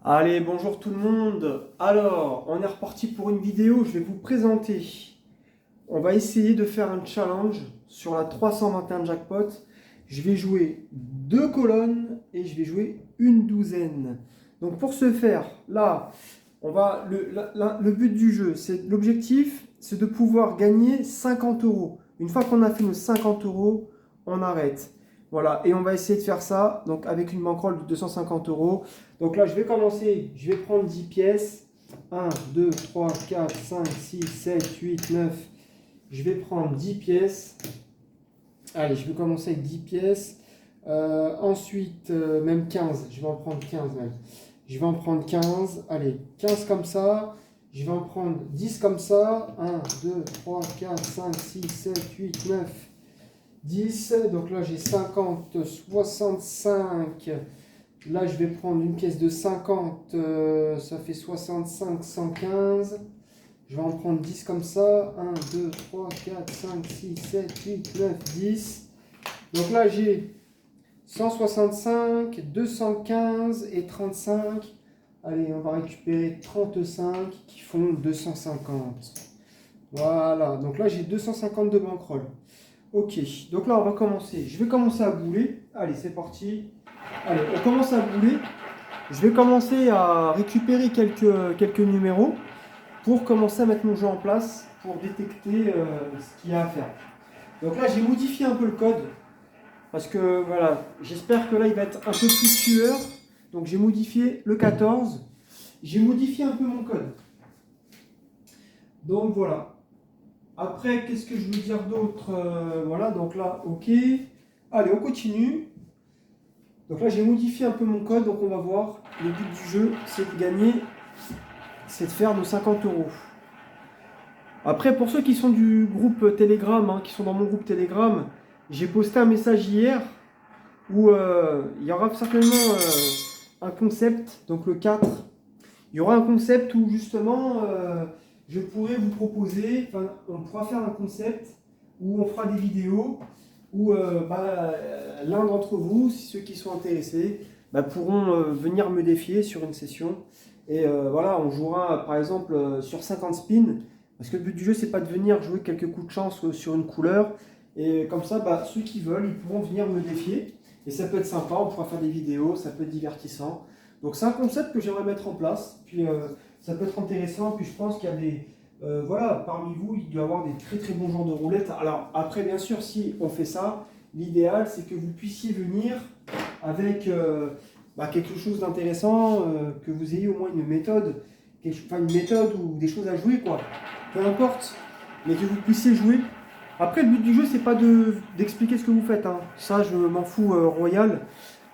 Allez, bonjour tout le monde. Alors, on est reparti pour une vidéo. Je vais vous présenter. On va essayer de faire un challenge sur la 321 jackpot. Je vais jouer deux colonnes et je vais jouer une douzaine. Donc pour ce faire, là, on va le but du jeu, c'est l'objectif, c'est de pouvoir gagner 50 euros. Une fois qu'on a fait nos 50 euros, on arrête. Voilà, et on va essayer de faire ça donc avec une bankroll de 250 euros. Donc là, je vais commencer, je vais prendre 10 pièces. 1, 2, 3, 4, 5, 6, 7, 8, 9. Je vais prendre 10 pièces. Allez, je vais commencer avec 10 pièces. Ensuite, même 15. Je vais en prendre 15 même. Je vais en prendre 15. Allez, 15 comme ça. Je vais en prendre 10 comme ça. 1, 2, 3, 4, 5, 6, 7, 8, 9, 10. Donc là, j'ai 50, 65. Là, je vais prendre une pièce de 50. Ça fait 65, 115. Je vais en prendre 10 comme ça. 1, 2, 3, 4, 5, 6, 7, 8, 9, 10. Donc là, j'ai 165, 215 et 35. Allez, on va récupérer 35 qui font 250. Voilà, donc là, j'ai 250 de bankroll. Ok, donc là, on va commencer. Je vais commencer à bouler. Allez, c'est parti. Allez, on commence à bouler. Je vais commencer à récupérer quelques numéros pour commencer à mettre mon jeu en place pour détecter ce qu'il y a à faire. Donc là, j'ai modifié un peu le code parce que voilà, j'espère que là, il va être un peu plus tueur. Donc j'ai modifié le 14. J'ai modifié un peu mon code. Donc voilà. Après, qu'est-ce que je veux dire d'autre? Voilà, donc là, ok. Allez, on continue. Donc là, j'ai modifié un peu mon code, donc on va voir. Le but du jeu, c'est de gagner, c'est de faire nos 50 euros. Après, pour ceux qui sont du groupe Telegram, qui sont dans mon groupe Telegram, j'ai posté un message hier où il y aura certainement un concept, donc le 4. Il y aura un concept où justement je pourrais vous proposer, on pourra faire un concept où on fera des vidéos où l'un d'entre vous, ceux qui sont intéressés, pourront venir me défier sur une session. Et voilà, on jouera par exemple sur 50 spins. Parce que le but du jeu, c'est pas de venir jouer quelques coups de chance sur une couleur. Et comme ça, ceux qui veulent, ils pourront venir me défier. Et ça peut être sympa, on pourra faire des vidéos, ça peut être divertissant. Donc c'est un concept que j'aimerais mettre en place. Puis ça peut être intéressant. Puis je pense qu'il y a des... voilà, parmi vous, il doit y avoir des très très bons joueurs de roulette. Alors après, bien sûr, si on fait ça, l'idéal, c'est que vous puissiez venir avec quelque chose d'intéressant, que vous ayez au moins une méthode, une méthode ou des choses à jouer, quoi. Peu importe, mais que vous puissiez jouer. Après, le but du jeu, c'est pas d'expliquer ce que vous faites. Ça, je m'en fous royal.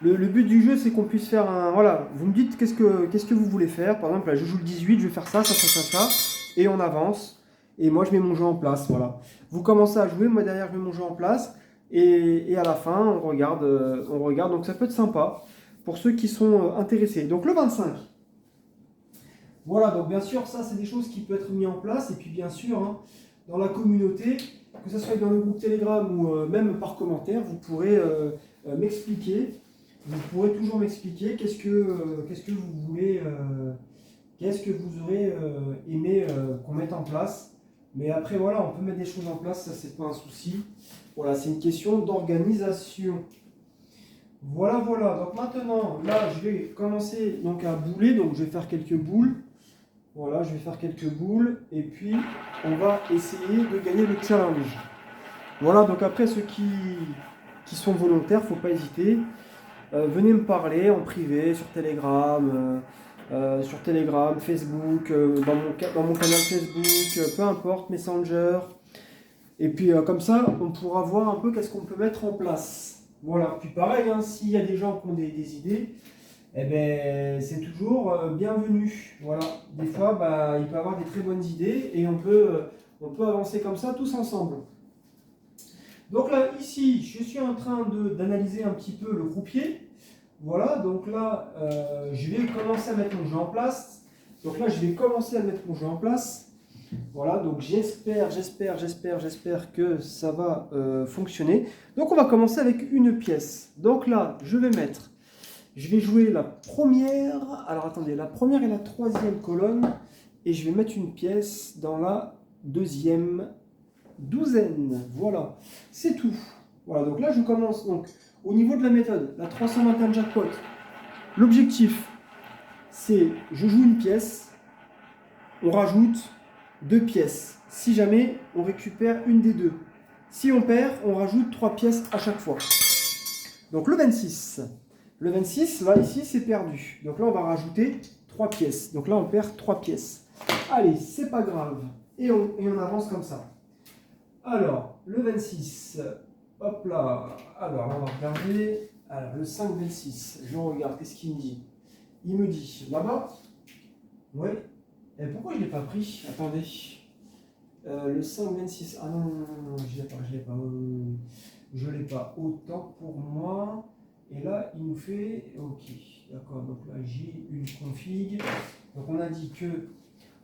Le but du jeu, c'est qu'on puisse faire un... Voilà, vous me dites qu'est-ce que vous voulez faire. Par exemple, là, je joue le 18, je vais faire ça, ça, ça, ça, ça. Et on avance. Et moi, je mets mon jeu en place. Voilà. Vous commencez à jouer, moi derrière, je mets mon jeu en place. Et à la fin, on regarde, on regarde. Donc, ça peut être sympa pour ceux qui sont intéressés. Donc, le 25. Voilà, donc bien sûr, ça, c'est des choses qui peuvent être mises en place. Et puis, bien sûr, dans la communauté, que ce soit dans le groupe Telegram ou même par commentaire, vous pourrez m'expliquer. Vous pourrez toujours m'expliquer qu'est-ce que vous voulez, qu'est-ce que vous aurez aimé qu'on mette en place. Mais après, voilà, on peut mettre des choses en place, ça, c'est pas un souci. Voilà, c'est une question d'organisation. Voilà, voilà. Donc maintenant, là, je vais commencer donc à bouler. Donc, je vais faire quelques boules. Voilà, je vais faire quelques boules. Et puis, on va essayer de gagner le challenge. Voilà, donc après, ceux qui sont volontaires, faut pas hésiter. Venez me parler en privé, sur Telegram, Facebook, dans mon canal Facebook, peu importe, Messenger. Et puis comme ça, on pourra voir un peu qu'est-ce qu'on peut mettre en place. Voilà, puis pareil, s'il y a des gens qui ont des idées, eh ben, c'est toujours bienvenu. Voilà, des fois, il peut y avoir des très bonnes idées et on peut avancer comme ça tous ensemble. Donc là, ici, je suis en train d'analyser un petit peu le croupier. Voilà, donc là, je vais commencer à mettre mon jeu en place. Donc là, je vais commencer à mettre mon jeu en place. Voilà, donc j'espère que ça va fonctionner. Donc on va commencer avec une pièce. Donc là, je vais mettre Je vais jouer la première. Alors attendez, la première et la troisième colonne. Et je vais mettre une pièce dans la deuxième douzaine. Voilà, c'est tout. Voilà, donc là je commence. Donc au niveau de la méthode, la 321 jackpot, l'objectif c'est je joue une pièce, on rajoute 2 pièces. Si jamais on récupère une des deux. Si on perd, on rajoute 3 pièces à chaque fois. Donc le 26. Le 26, là, ici, c'est perdu. Donc là, on va rajouter 3 pièces. Donc là, on perd 3 pièces. Allez, c'est pas grave. Et on avance comme ça. Alors, le 26. Hop là. Alors, on va regarder. Alors, le 5, 26. Je regarde. Qu'est-ce qu'il me dit? Il me dit, là-bas. Oui. Et pourquoi je ne l'ai pas pris? Attendez. Le 5, 26. Ah non, non, non, non, je ne l'ai pas. Je ne l'ai pas. Autant pour moi. Et là, il nous fait... Ok, d'accord. Donc là, j'ai une config. Donc on a dit que...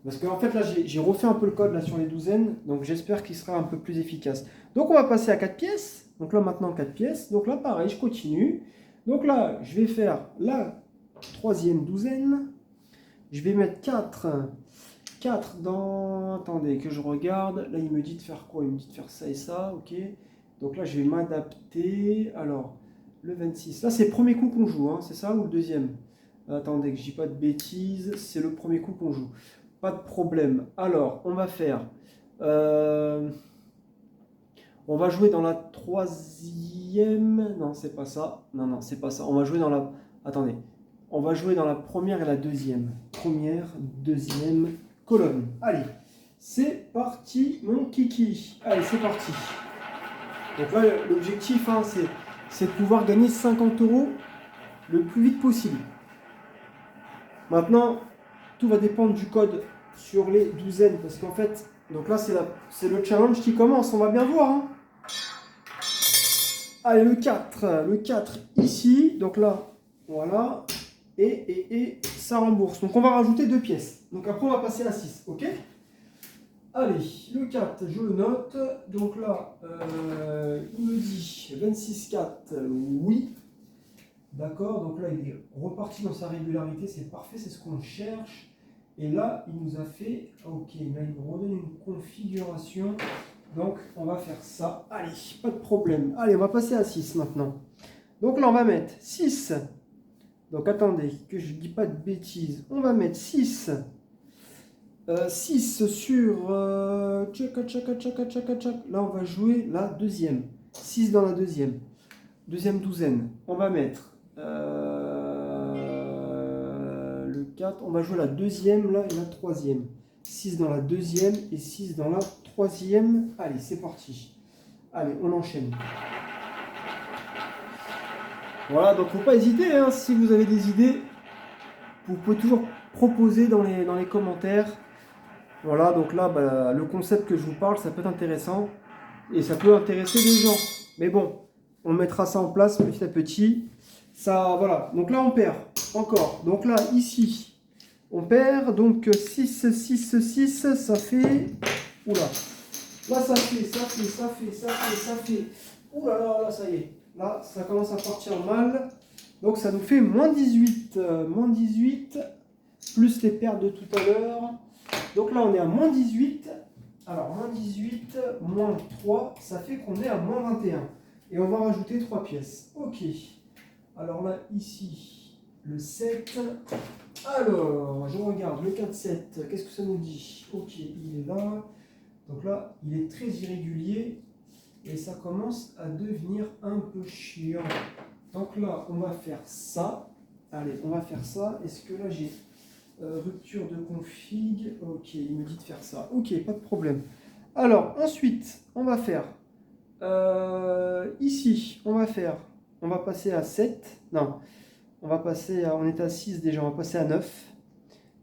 Parce qu'en fait, là, j'ai refait un peu le code là, sur les douzaines. Donc j'espère qu'il sera un peu plus efficace. Donc on va passer à 4 pièces. Donc là, maintenant, 4 pièces. Donc là, pareil, je continue. Donc là, je vais faire la troisième douzaine. Je vais mettre 4 dans... Attendez, que je regarde. Là, il me dit de faire quoi? Il me dit de faire ça et ça. Ok. Donc là, je vais m'adapter. Alors, le 26. Là, c'est le premier coup qu'on joue, hein, c'est ça ou le deuxième? Attendez, que je dis pas de bêtises. C'est le premier coup qu'on joue. Pas de problème. Alors, on va faire... on va jouer dans la troisième... Non, c'est pas ça. Non, non, c'est pas ça. On va jouer dans la... Attendez. On va jouer dans la première et la deuxième. Première, deuxième colonne. Allez, c'est parti, mon kiki. Allez, c'est parti. Donc là, l'objectif, hein, c'est de pouvoir gagner 50 € le plus vite possible. Maintenant, tout va dépendre du code sur les douzaines. Parce qu'en fait, donc là, c'est le challenge qui commence. On va bien voir. Hein. Allez, le 4 ici. Donc là, voilà. Et ça rembourse. Donc on va rajouter 2 pièces. Donc après, on va passer à 6. OK? Allez, le 4, je le note. Donc là, il me dit 26,4, oui. D'accord, donc là, il est reparti dans sa régularité, c'est parfait, c'est ce qu'on cherche. Et là, il nous a fait, ok, là, il nous redonne une configuration. Donc, on va faire ça. Allez, pas de problème. Allez, on va passer à 6 maintenant. Donc là, on va mettre 6. Donc, attendez, que je ne dis pas de bêtises. On va mettre 6. 6 sur... Là, on va jouer la deuxième. 6 dans la deuxième. Deuxième douzaine. On va mettre... le 4. On va jouer la deuxième, là, et la troisième. 6 dans la deuxième et 6 dans la troisième. Allez, c'est parti. Allez, on enchaîne. Voilà, donc faut pas hésiter. Hein, si vous avez des idées, vous pouvez toujours proposer dans les commentaires. Voilà, donc là, bah, le concept que je vous parle, ça peut être intéressant. Et ça peut intéresser des gens. Mais bon, on mettra ça en place petit à petit. Ça, voilà. Donc là, on perd. Encore. Donc là, ici, on perd. Donc 6, 6, 6, ça fait... Oula. Là, ça fait... Oula, là, ça y est. Là, ça commence à partir mal. Donc ça nous fait moins 18. Moins 18, plus les pertes de tout à l'heure. Donc là, on est à moins 18. Alors, moins 18, moins 3, ça fait qu'on est à moins 21. Et on va rajouter 3 pièces. Ok. Alors là, ici, le 7. Alors, je regarde le 4, 7. Qu'est-ce que ça nous dit? Ok, il est là. Donc là, il est très irrégulier. Et ça commence à devenir un peu chiant. Donc là, on va faire ça. Allez, on va faire ça. Est-ce que là, j'ai... rupture de config, ok, il me dit de faire ça, ok, pas de problème. Alors, ensuite, on va faire, ici, on va passer à 7, non, on va passer à, on est à 6 déjà, on va passer à 9,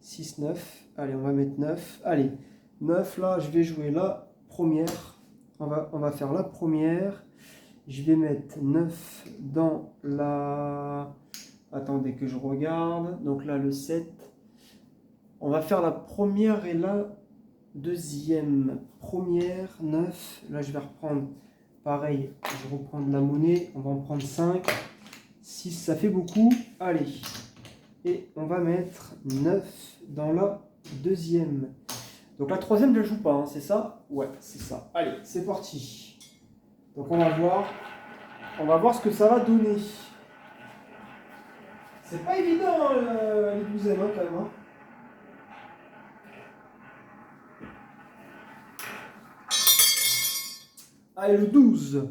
6, 9, allez, on va mettre 9, allez, 9, là, je vais jouer la première, on va faire la première, je vais mettre 9 dans la, attendez que je regarde, donc là, le 7, on va faire la première et la deuxième. Première, 9. Là, je vais reprendre, pareil, je reprends de la monnaie. On va en prendre 5. 6, ça fait beaucoup. Allez. Et on va mettre 9 dans la deuxième. Donc la troisième, je ne la joue pas, hein, c'est ça? Ouais, c'est ça. Allez, c'est parti. Donc on va voir ce que ça va donner. C'est pas évident, hein, les douzaines, hein, quand même. Hein. Allez, le 12.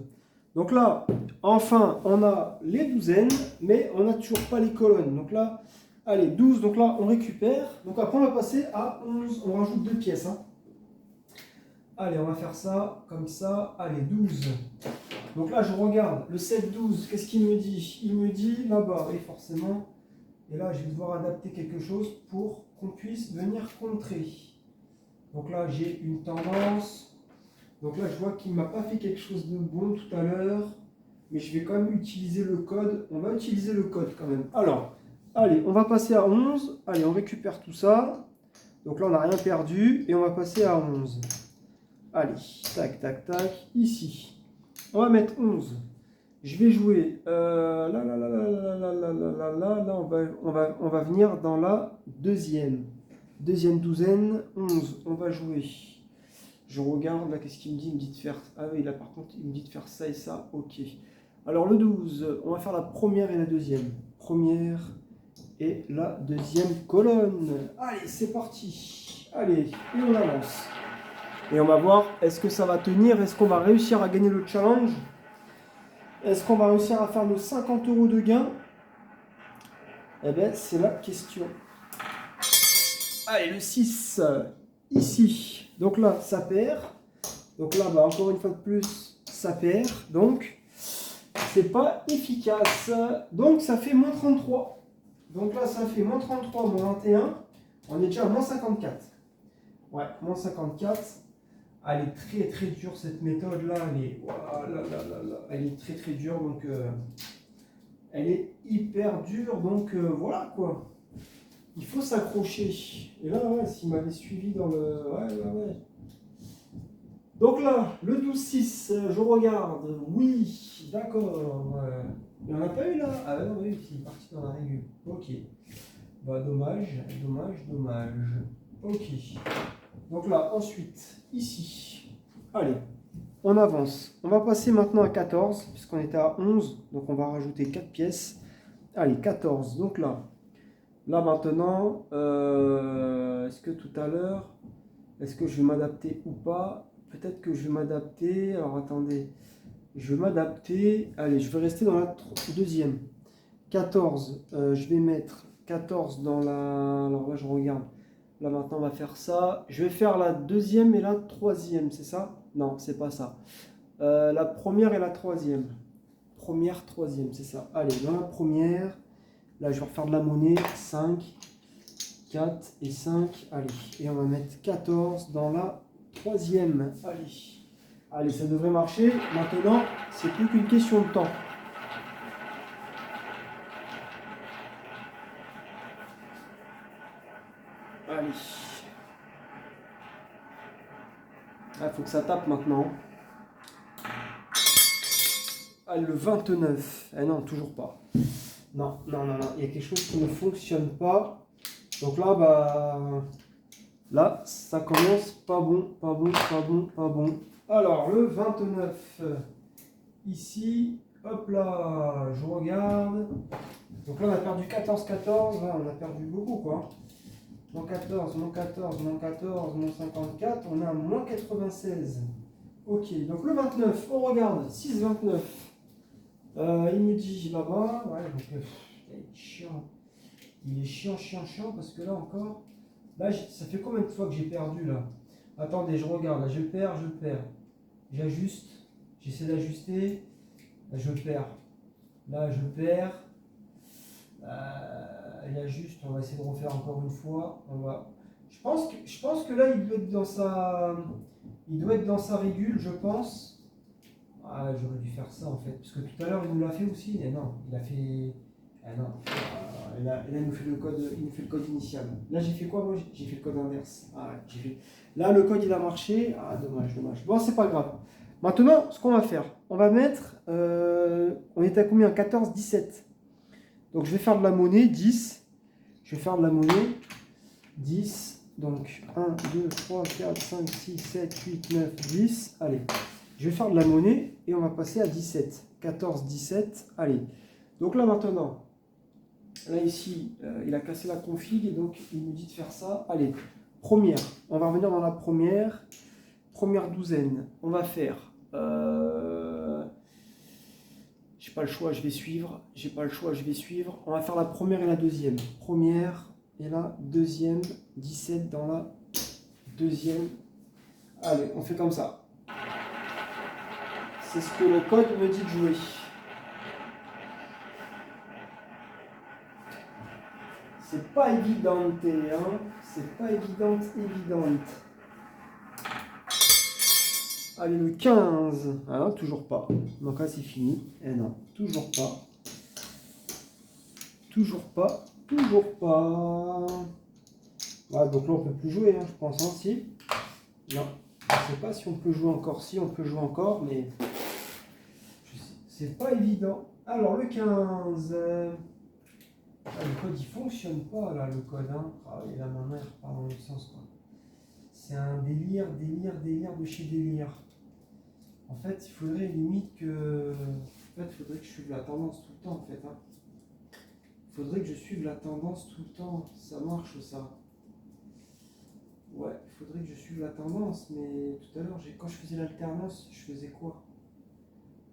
Donc là, enfin, on a les douzaines, mais on n'a toujours pas les colonnes. Donc là, allez, 12. Donc là, on récupère. Donc après, on va passer à 11. On rajoute 2 pièces. Hein. Allez, on va faire ça, comme ça. Allez, 12. Donc là, je regarde le 7-12. Qu'est-ce qu'il me dit? Il me dit là-bas, oui, forcément. Et là, je vais devoir adapter quelque chose pour qu'on puisse venir contrer. Donc là, j'ai une tendance. Donc là, je vois qu'il ne m'a pas fait quelque chose de bon tout à l'heure. Mais je vais quand même utiliser le code. On va utiliser le code quand même. Alors, allez, on va passer à 11. Allez, on récupère tout ça. Donc là, on n'a rien perdu. Et on va passer à 11. Allez, tac, tac, tac. Ici. On va mettre 11. Je vais jouer. Là, on va venir dans la deuxième. Deuxième douzaine, 11. On va jouer. Je regarde, là, qu'est-ce qu'il me dit? Il me dit de faire... Ah oui, là, par contre, il me dit de faire ça et ça. Ok. Alors, le 12, on va faire la première et la deuxième. Première et la deuxième colonne. Allez, c'est parti. Allez, et on avance. Et on va voir, est-ce que ça va tenir? Est-ce qu'on va réussir à gagner le challenge? Est-ce qu'on va réussir à faire nos 50 € de gain? Eh bien, c'est la question. Allez, le 6, ici. Donc là, ça perd. Donc là, bah, encore une fois de plus, ça perd. Donc, c'est pas efficace. Donc, ça fait moins 33. Donc là, ça fait moins 33, moins 21. On est déjà à moins 54. Ouais, moins 54. Elle est très très dure cette méthode là, elle est très très dure donc elle est hyper dure donc voilà quoi. Il faut s'accrocher. Et là ouais, s'il m'avait suivi dans le. Ouais. Donc là, le 12-6, je regarde, oui, d'accord. Il n'y en a pas eu là? Ah non, oui, il est parti dans la règle. Ok. Bah dommage. Ok. Donc là, ensuite, ici, allez, on avance. On va passer maintenant à 14, puisqu'on était à 11, donc on va rajouter 4 pièces. Allez, 14, donc là maintenant, est-ce que tout à l'heure, est-ce que je vais m'adapter ou pas? Peut-être que je vais m'adapter, alors attendez, je vais m'adapter, allez, je vais rester dans la deuxième. 14, je vais mettre 14 dans la, alors là je regarde. Là maintenant on va faire ça. Je vais faire la deuxième et la troisième, c'est ça? Non, c'est pas ça. La première et la troisième. Première, troisième, c'est ça. Allez, dans la première, là je vais refaire de la monnaie. 5, 4 et 5. Allez, et on va mettre 14 dans la troisième. Allez, ça devrait marcher. Maintenant, c'est plus qu'une question de temps. Allez. Il faut que ça tape maintenant. Allez, le 29. Eh non, toujours pas. Non. Il y a quelque chose qui ne fonctionne pas. Donc là, bah... Là, ça commence pas bon. Alors, le 29. Ici, hop là, je regarde. Donc là, on a perdu 14. Là, on a perdu beaucoup, quoi. Moins 14, moins 54, on a moins 96. Ok, donc le 29, on regarde, 6, 29. Il me dit là-bas, ouais, donc il est chiant. Il est chiant, parce que là encore, là, ça fait combien de fois que j'ai perdu là? Attendez, je regarde, là, je perds. J'ajuste, j'essaie d'ajuster, là, je perds. Là, je perds. Il ajuste, on va essayer de refaire encore une fois. Je pense que là il doit être dans sa régule, je pense. Ah, j'aurais dû faire ça en fait, parce que tout à l'heure il nous l'a fait aussi. Et non, il a fait. Ah non. Et là il nous fait le code initial. Là j'ai fait quoi moi? J'ai fait le code inverse. Ah, là le code il a marché. Ah dommage. Bon, c'est pas grave. Maintenant, ce qu'on va faire, on va mettre. On était à combien? 14, 17. Donc je vais faire de la monnaie, 10. Je vais faire de la monnaie, 10. Donc 1, 2, 3, 4, 5, 6, 7, 8, 9, 10. Allez, je vais faire de la monnaie et on va passer à 17. 14, 17. Allez. Donc là maintenant, là ici, il a cassé la config et donc il me dit de faire ça. Allez, première. On va revenir dans la première. Première douzaine. On va faire... j'ai pas le choix, je vais suivre. J'ai pas le choix, je vais suivre. On va faire la première et la deuxième. Première et la deuxième. 17 dans la deuxième. Allez, on fait comme ça. C'est ce que le code me dit de jouer. C'est pas évidente, hein. C'est pas évidente. Allez, le 15. Ah non, toujours pas. Donc là, c'est fini. Eh non, toujours pas. Toujours pas. Ouais, donc là, on peut plus jouer, hein, je pense. Hein, si. Non. Je sais pas si on peut jouer encore. Si, on peut jouer encore, mais c'est pas évident. Alors, le 15. Le code, il fonctionne pas, là, le code. Hein. Ah, et là, maintenant, il repart dans le sens, quoi. C'est un délire de chez délire. En fait, il faudrait limite que... En fait, il faudrait que je suive la tendance tout le temps, en fait. Hein. Il faudrait que je suive la tendance tout le temps. Ça marche, ça. Ouais, il faudrait que je suive la tendance. Mais tout à l'heure, quand je faisais l'alternance, je faisais quoi?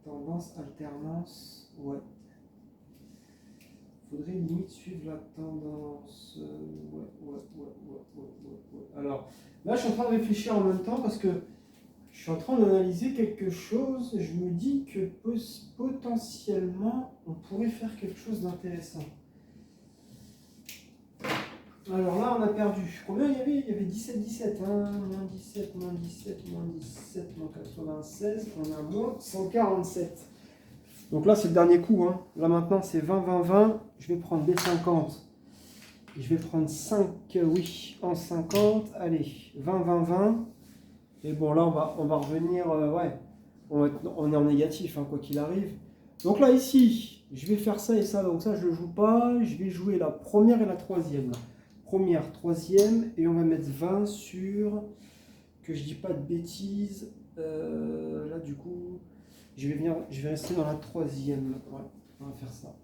Tendance, alternance, ouais. Il faudrait limite suivre la tendance. Ouais. Alors, là, je suis en train de réfléchir en même temps parce que je suis en train d'analyser quelque chose. Je me dis que potentiellement, on pourrait faire quelque chose d'intéressant. Alors là, on a perdu. Combien il y avait? Il y avait 17. Hein, moins 17, moins 96. On a moins 147. Donc là, c'est le dernier coup. Hein. Là, maintenant, c'est 20. Je vais prendre des 50. Je vais prendre 5, oui, en 50. Allez, 20. Et bon, là, on va revenir, ouais, on est en négatif, hein, quoi qu'il arrive. Donc là, ici, je vais faire ça et ça. Donc ça, je ne le joue pas. Je vais jouer la première et la troisième. Première, troisième. Et on va mettre 20 sur... Que je dis pas de bêtises. Là, du coup, je vais rester dans la troisième. Ouais, on va faire ça.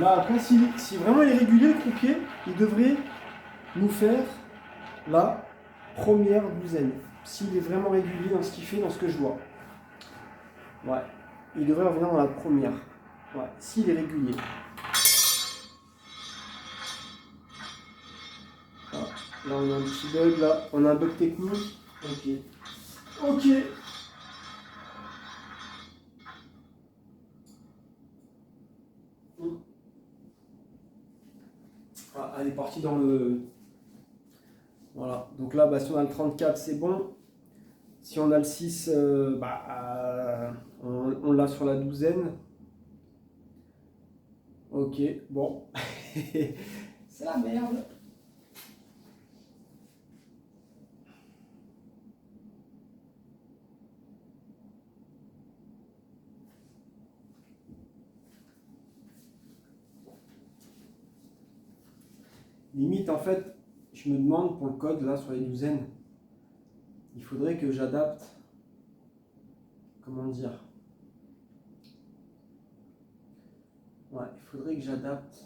Là, après, si vraiment il est régulier, le croupier, il devrait nous faire la première douzaine. S'il est vraiment régulier dans ce qu'il fait, dans ce que je vois. Ouais, il devrait revenir dans la première. Ouais, s'il est régulier. Ah, là, on a un petit bug, là. On a un bug technique. Ok. Ah, elle est partie dans le... Voilà. Donc là, bah, si on a le 34, c'est bon. Si on a le 6, on l'a sur la douzaine. Ok, bon. C'est la merde. Limite, en fait, je me demande pour le code, là, sur les douzaines, il faudrait que j'adapte, comment dire, ouais, il faudrait que j'adapte,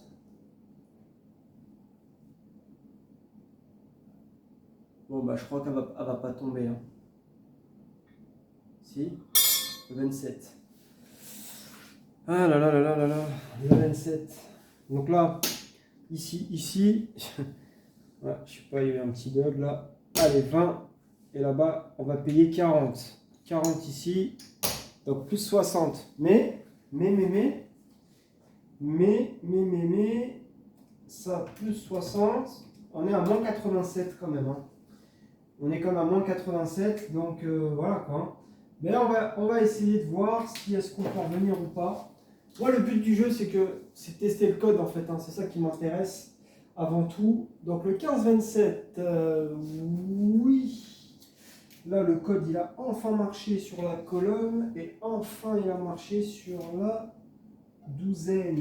bon, bah, je crois qu'elle va pas tomber, hein. Si, le 27. Ah là là là là là là, le 27. Donc là, ici, ouais, je sais pas, il y a eu un petit bug là. Allez, 20. Et là-bas, on va payer 40. 40 ici. Donc plus 60. Mais, ça, plus 60. On est à moins 87 quand même. Hein. On est quand même à moins 87. Donc voilà quoi. Mais là, on va essayer de voir si est-ce qu'on peut revenir ou pas. Moi, le but du jeu, c'est tester le code en fait. Hein. C'est ça qui m'intéresse avant tout. Donc le 15-27, oui. Là, le code, il a enfin marché sur la colonne et enfin, il a marché sur la douzaine.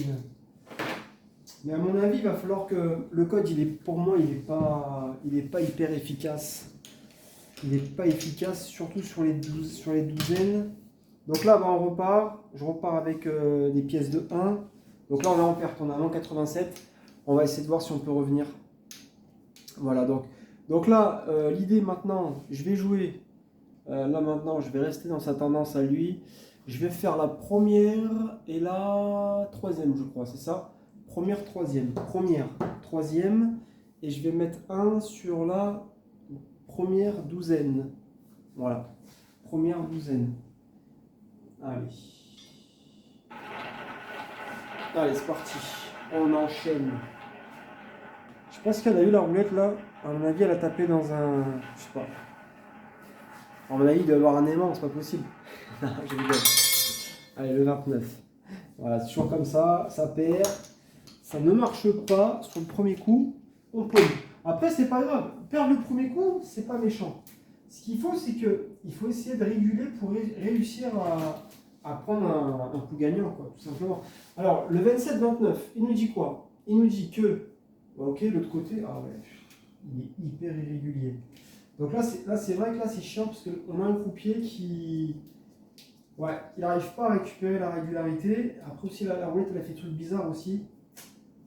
Mais à mon avis, il va falloir que le code, pour moi, il est pas hyper efficace. Il n'est pas efficace, surtout sur les douzaines. Donc là, bah, je repars avec des pièces de 1. Donc là, on est en perte, on a 1,87. On va essayer de voir si on peut revenir. Voilà, donc là, l'idée maintenant, je vais jouer. Là maintenant, je vais rester dans sa tendance à lui. Je vais faire la première et la troisième, je crois, c'est ça? Première, troisième. Première, troisième. Et je vais mettre 1 sur la première douzaine. Voilà. Première douzaine. Allez. Allez, c'est parti. On enchaîne. Je pense qu'elle a eu la roulette là. À mon avis, elle a tapé dans un... Je sais pas. À mon avis, il doit y avoir un aimant, c'est pas possible. Non, je rigole. Allez, le 29. Voilà, c'est toujours comme ça perd. Ça ne marche pas sur le premier coup. On pomme. Après, c'est pas grave. Perdre le premier coup, c'est pas méchant. Ce qu'il faut, c'est qu'il faut essayer de réguler pour réussir à prendre un coup gagnant, quoi, tout simplement. Alors, le 27-29, il nous dit quoi? Il nous dit que, ok, l'autre côté, ah ouais, il est hyper irrégulier. Donc là, c'est vrai que là, c'est chiant parce qu'on a un croupier qui, ouais, il n'arrive pas à récupérer la régularité. Après aussi, la roulette, elle a fait des trucs bizarres aussi.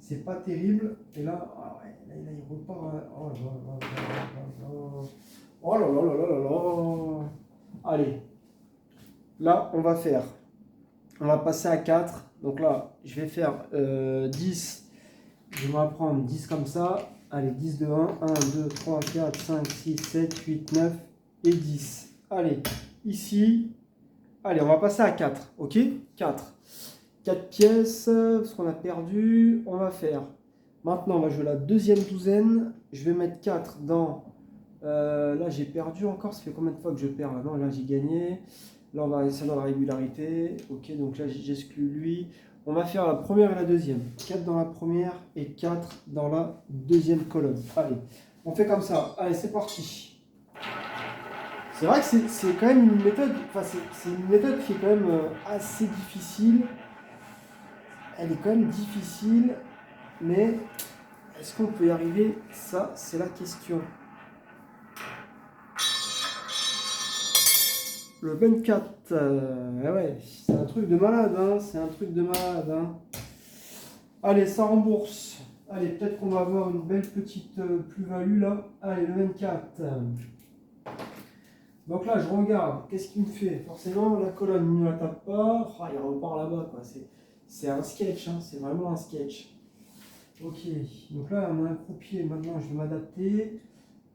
C'est pas terrible. Et là, ah ouais, là, il repart. Oh là là là là là là. Allez. Là, on va passer à 4. Donc là, je vais faire 10. Je vais prendre 10 comme ça. Allez, 10 de 1. 1, 2, 3, 4, 5, 6, 7, 8, 9 et 10. Allez, ici. Allez, on va passer à 4. Ok? 4. 4 pièces, parce qu'on a perdu. On va faire. Maintenant, on va jouer la deuxième douzaine. Je vais mettre 4 dans... là, j'ai perdu encore. Ça fait combien de fois que je perds là? Non, là, j'ai gagné. Là, on va rester dans la régularité. Ok, donc là, j'exclus lui. On va faire la première et la deuxième. 4 dans la première et 4 dans la deuxième colonne. Allez, on fait comme ça. Allez, c'est parti. C'est vrai que c'est quand même une méthode, enfin, c'est une méthode qui est quand même assez difficile. Elle est quand même difficile, mais est-ce qu'on peut y arriver? Ça, c'est la question. Le 24, ouais, c'est un truc de malade, hein, c'est un truc de malade. Hein. Allez, ça rembourse. Allez, peut-être qu'on va avoir une belle petite plus-value là. Allez, le 24. Donc là, je regarde, qu'est-ce qu'il me fait? Forcément, la colonne, il ne la tape pas. Oh, il repart là-bas, quoi. C'est un sketch, hein, c'est vraiment un sketch. Ok, donc là, on a un croupier. Maintenant, je vais m'adapter.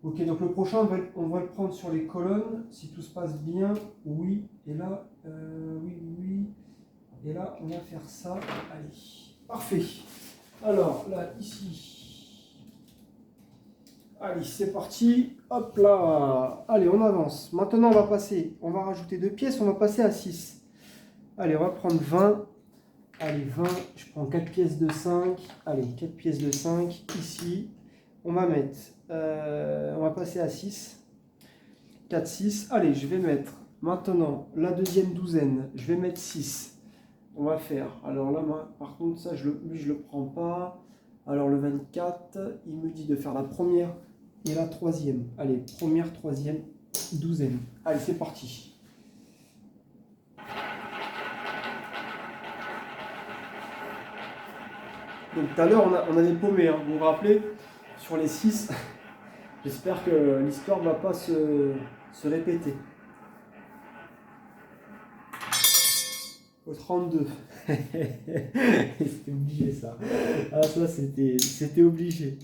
Ok, donc le prochain, on va le prendre sur les colonnes, si tout se passe bien, oui, et là, oui, et là, on va faire ça, allez, parfait. Alors, là, ici, allez, c'est parti, hop là, allez, on avance. Maintenant, on va rajouter 2 pièces, on va passer à 6. Allez, on va prendre 20, allez, 20, je prends 4 pièces de 5, allez, 4 pièces de 5, ici, on va mettre... on va passer à 6. 4, 6. Allez, je vais mettre maintenant la deuxième douzaine. Je vais mettre 6. On va faire. Alors là, par contre, ça, lui, je le prends pas. Alors le 24, il me dit de faire la première et la troisième. Allez, première, troisième, douzaine. Allez, c'est parti. Donc tout à l'heure, on avait paumé, hein, vous vous rappelez, sur les 6. J'espère que l'histoire ne va pas se répéter. Au 32. C'était obligé ça. Ah ça c'était obligé.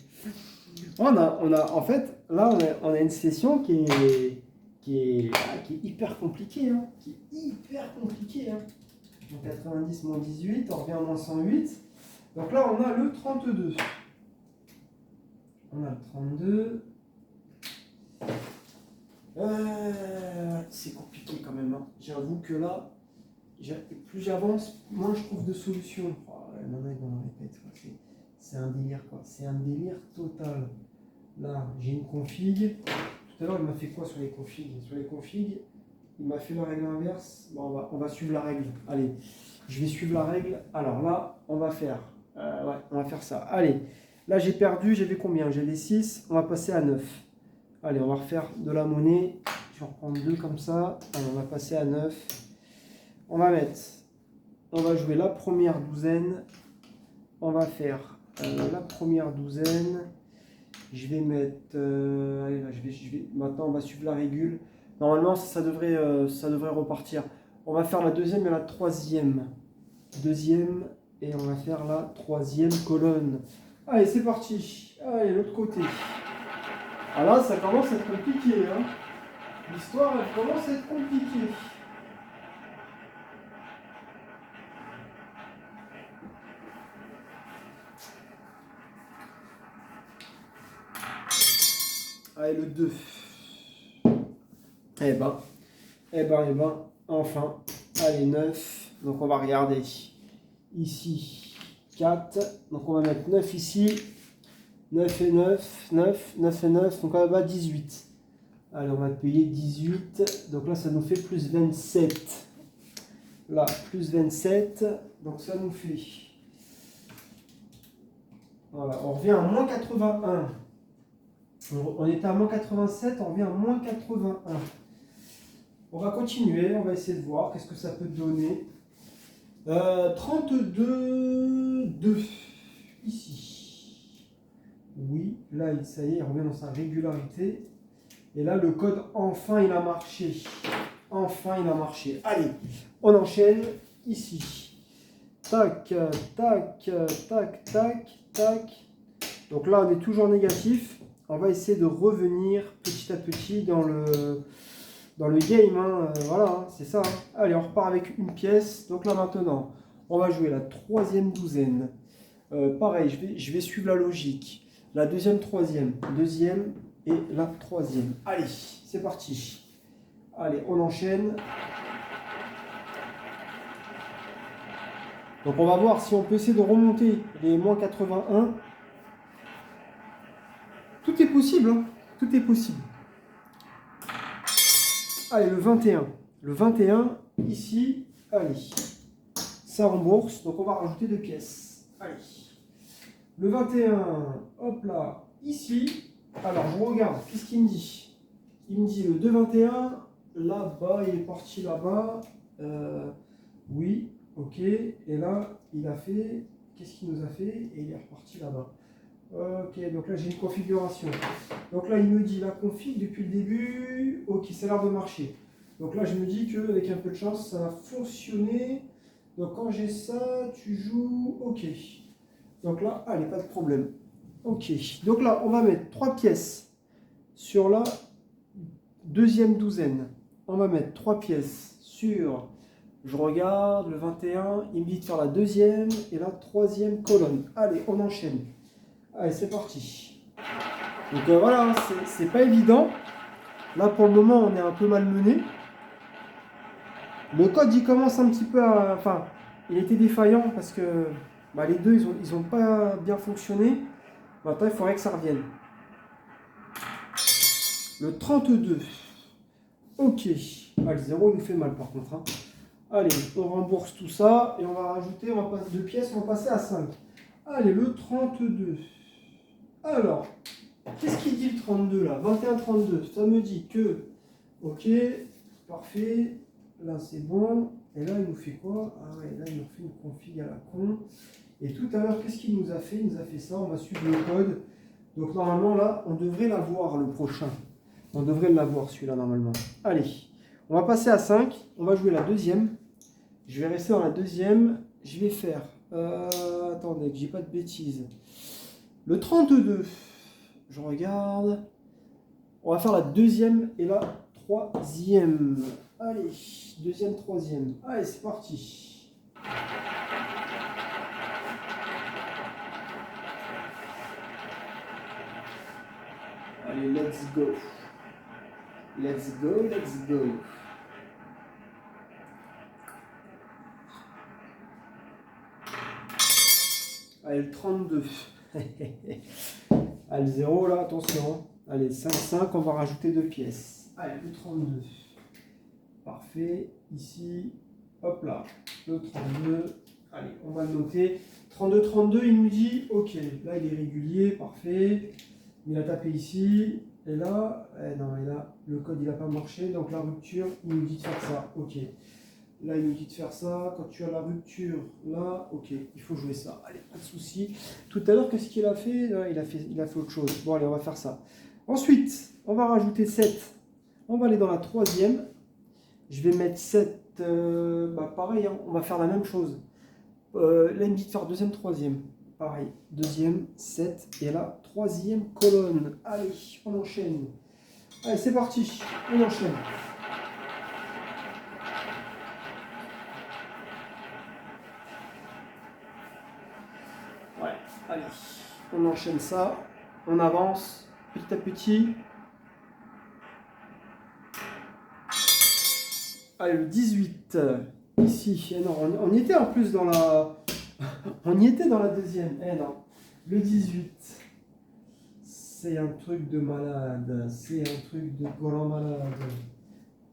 En fait, là on a une session qui est hyper compliquée. Hein, qui est hyper compliquée. Hein. Donc 90 moins 18, on revient à moins 108. Donc là on a le 32. On a le 32. C'est compliqué quand même. Hein. J'avoue que là, plus j'avance, moins je trouve de solutions. Oh, maintenant, ils vont répéter. C'est un délire, quoi. C'est un délire total. Là, j'ai une config. Tout à l'heure, il m'a fait quoi sur les configs? Sur les configs, Il m'a fait la règle inverse. Bon, on va suivre la règle. Allez, je vais suivre la règle. Alors là, on va faire... ouais, on va faire ça. Allez, là j'ai perdu. J'avais combien? J'avais 6. On va passer à 9. Allez, on va refaire de la monnaie. Je vais reprendre 2 comme ça. Allez, on va passer à 9. On va mettre... On va jouer la première douzaine. On va faire la première douzaine. Je vais mettre... allez, là, maintenant, on va suivre la régule. Normalement, ça devrait repartir. On va faire la deuxième et la troisième. Deuxième et on va faire la troisième colonne. Allez, c'est parti. Allez, l'autre côté. Ah là, ça commence à être compliqué. Hein. L'histoire, elle commence à être compliquée. Allez, le 2. Eh ben, enfin. Allez, 9. Donc, on va regarder. Ici, 4. Donc, on va mettre 9 ici. 9 et 9. 9, 9 et 9. Donc, là-bas, 18. Allez, on va payer 18. Donc là, ça nous fait plus 27. Là, plus 27. Donc, ça nous fait... Voilà, on revient à moins 81. On était à moins 87, on revient à moins 81. On va continuer, on va essayer de voir qu'est-ce que ça peut donner. 32, 2, ici. Oui, là, ça y est, il revient dans sa régularité. Et là, le code, enfin, il a marché. Enfin, il a marché. Allez, on enchaîne ici. Tac, tac, tac, tac, tac. Donc là, on est toujours négatif. On va essayer de revenir petit à petit dans le game. Hein. Voilà, hein, c'est ça. Hein. Allez, on repart avec une pièce. Donc là, maintenant, on va jouer la troisième douzaine. Pareil, je vais suivre la logique. La deuxième, troisième. Deuxième et la troisième. Allez, c'est parti. Allez, on enchaîne. Donc on va voir si on peut essayer de remonter les moins 81. Tout est possible, hein. Tout est possible. Allez, le 21. Le 21, ici, allez. Ça rembourse, donc on va rajouter 2 pièces. Allez. Le 21, hop là, ici. Alors, je regarde, qu'est-ce qu'il me dit? Il me dit le 2,21, là-bas, il est parti là-bas. Oui, ok. Et là, il a fait, qu'est-ce qu'il nous a fait? Et il est reparti là-bas. Ok, donc là j'ai une configuration. Donc là il me dit la config depuis le début, ok, ça a l'air de marcher. Donc là je me dis qu'avec un peu de chance ça va fonctionner. Donc quand j'ai ça, tu joues, ok. Donc là, allez, pas de problème. Ok, donc là on va mettre 3 pièces sur la deuxième douzaine. On va mettre 3 pièces sur, je regarde, le 21, il me dit de faire la deuxième et la troisième colonne. Allez, on enchaîne. Allez, c'est parti. Donc voilà, c'est pas évident. Là, pour le moment, on est un peu malmené. Le code, il commence un petit peu à... Enfin, il était défaillant parce que bah, les deux, ils ont pas bien fonctionné. Maintenant, il faudrait que ça revienne. Le 32. Ok. Ah, le 0, il nous fait mal par contre. Hein. Allez, on rembourse tout ça et on va rajouter, on va passer 2 pièces, on va passer à 5. Allez, le 32. Alors, qu'est-ce qu'il dit le 32 là? 21-32, ça me dit que, ok, parfait, là c'est bon, et là il nous fait quoi? Ah ouais, là il nous fait une config à la con, et tout à l'heure qu'est-ce qu'il nous a fait? Il nous a fait ça, on va suivre le code, donc normalement là, on devrait l'avoir le prochain, on devrait l'avoir celui-là normalement. Allez, on va passer à 5, on va jouer la deuxième, je vais rester dans la deuxième, je vais faire, attendez, que j'ai pas de bêtises. Le 32, je regarde. On va faire la deuxième et la troisième. Allez, deuxième, troisième. Allez, c'est parti. Allez, let's go. Let's go, let's go. Allez, le 32. Allez, 0 là, attention. Allez, 5, 5, on va rajouter 2 pièces. Allez, le 32. Parfait. Ici, hop là, le 32. Allez, on va le noter. 32, 32, il nous dit, ok, là il est régulier, parfait. Il a tapé ici, et là, non, et là, le code il n'a pas marché, donc la rupture, il nous dit de faire ça, ok. Là, il nous dit de faire ça. Quand tu as la rupture, là, ok, il faut jouer ça. Allez, pas de souci. Tout à l'heure, qu'est-ce qu'il a fait? Il a fait autre chose. Bon, allez, on va faire ça. Ensuite, on va rajouter 7. On va aller dans la troisième. Je vais mettre 7. Pareil, hein, on va faire la même chose. Là, il me dit de faire deuxième, troisième. Pareil, deuxième, 7. Et là, troisième colonne. Allez, on enchaîne. Allez, c'est parti. On enchaîne. Ouais, allez, on enchaîne ça, on avance petit à petit. Allez, le 18, ici, non, on y était en plus dans la... on y était dans la deuxième, non. Le 18, c'est un truc de malade, c'est un truc de grand malade.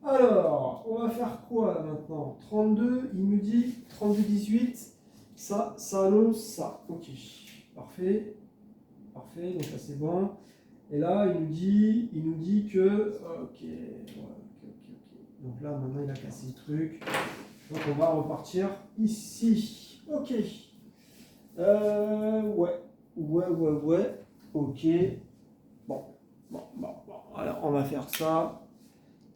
Alors, on va faire quoi là, maintenant? 32, il me dit 32, 18, ça annonce ça, ok, parfait. Parfait, donc là c'est bon. Et là, il nous dit que... Ok. Donc là, maintenant, il a cassé le truc. Donc on va repartir ici. Ok. Ouais. Ok. Bon. Alors, on va faire ça.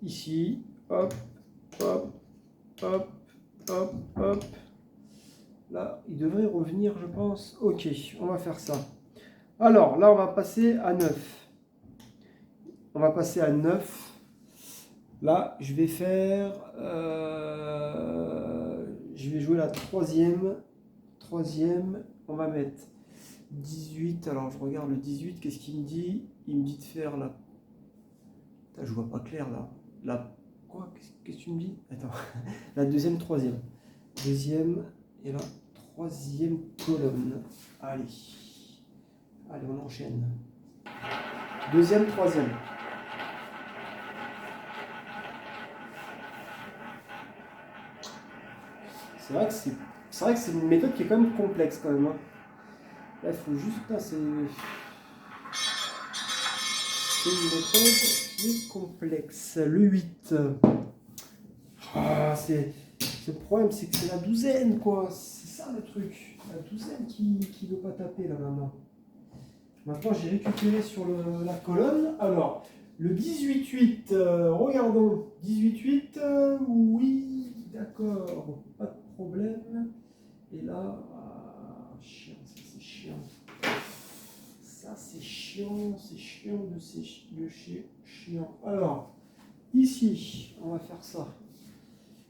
Ici. Hop. Là, il devrait revenir, je pense. Ok, on va faire ça. Alors, là, on va passer à 9. On va passer à 9. Là, je vais faire... je vais jouer la troisième. Troisième, on va mettre 18. Alors, je regarde le 18. Qu'est-ce qu'il me dit? Il me dit de faire la... Putain, je vois pas clair, là. La... Quoi? Qu'est-ce que tu me dis? Attends. La deuxième, troisième. Deuxième, et la troisième colonne. Allez. Allez, on enchaîne. Deuxième, troisième. C'est vrai que c'est une méthode qui est quand même complexe quand même. Hein. Là, il faut juste... Là, c'est une méthode qui est complexe. Le 8. Ah, le problème, c'est que c'est la douzaine, quoi. C'est ça le truc. La douzaine qui ne veut pas taper, là, maintenant. Maintenant, j'ai récupéré sur la colonne. Alors, le 18-8, regardons. 18-8, oui, d'accord, pas de problème. Et là, chiant, ça c'est chiant. Ça c'est chiant de chez chiant. Alors, ici, on va faire ça.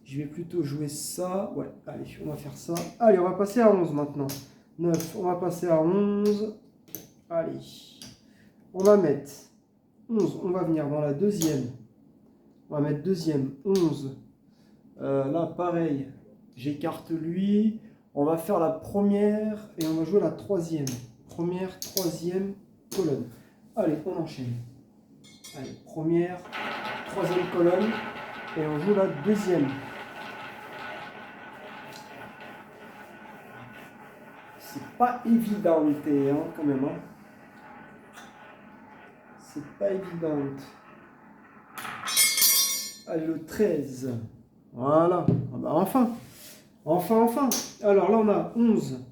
Je vais plutôt jouer ça. Ouais, allez, on va faire ça. Allez, on va passer à 11 maintenant. 9, on va passer à 11. Allez, on va mettre 11, on va venir dans la deuxième. On va mettre deuxième, 11. Là, pareil, j'écarte lui. On va faire la première et on va jouer la troisième. Première, troisième colonne. Allez, on enchaîne. Allez, première, troisième colonne et on joue la deuxième. C'est pas évident, hein, quand même. Hein. C'est pas évident. Allez, le 13. Voilà. Ah bah, enfin. Alors là, on a 11.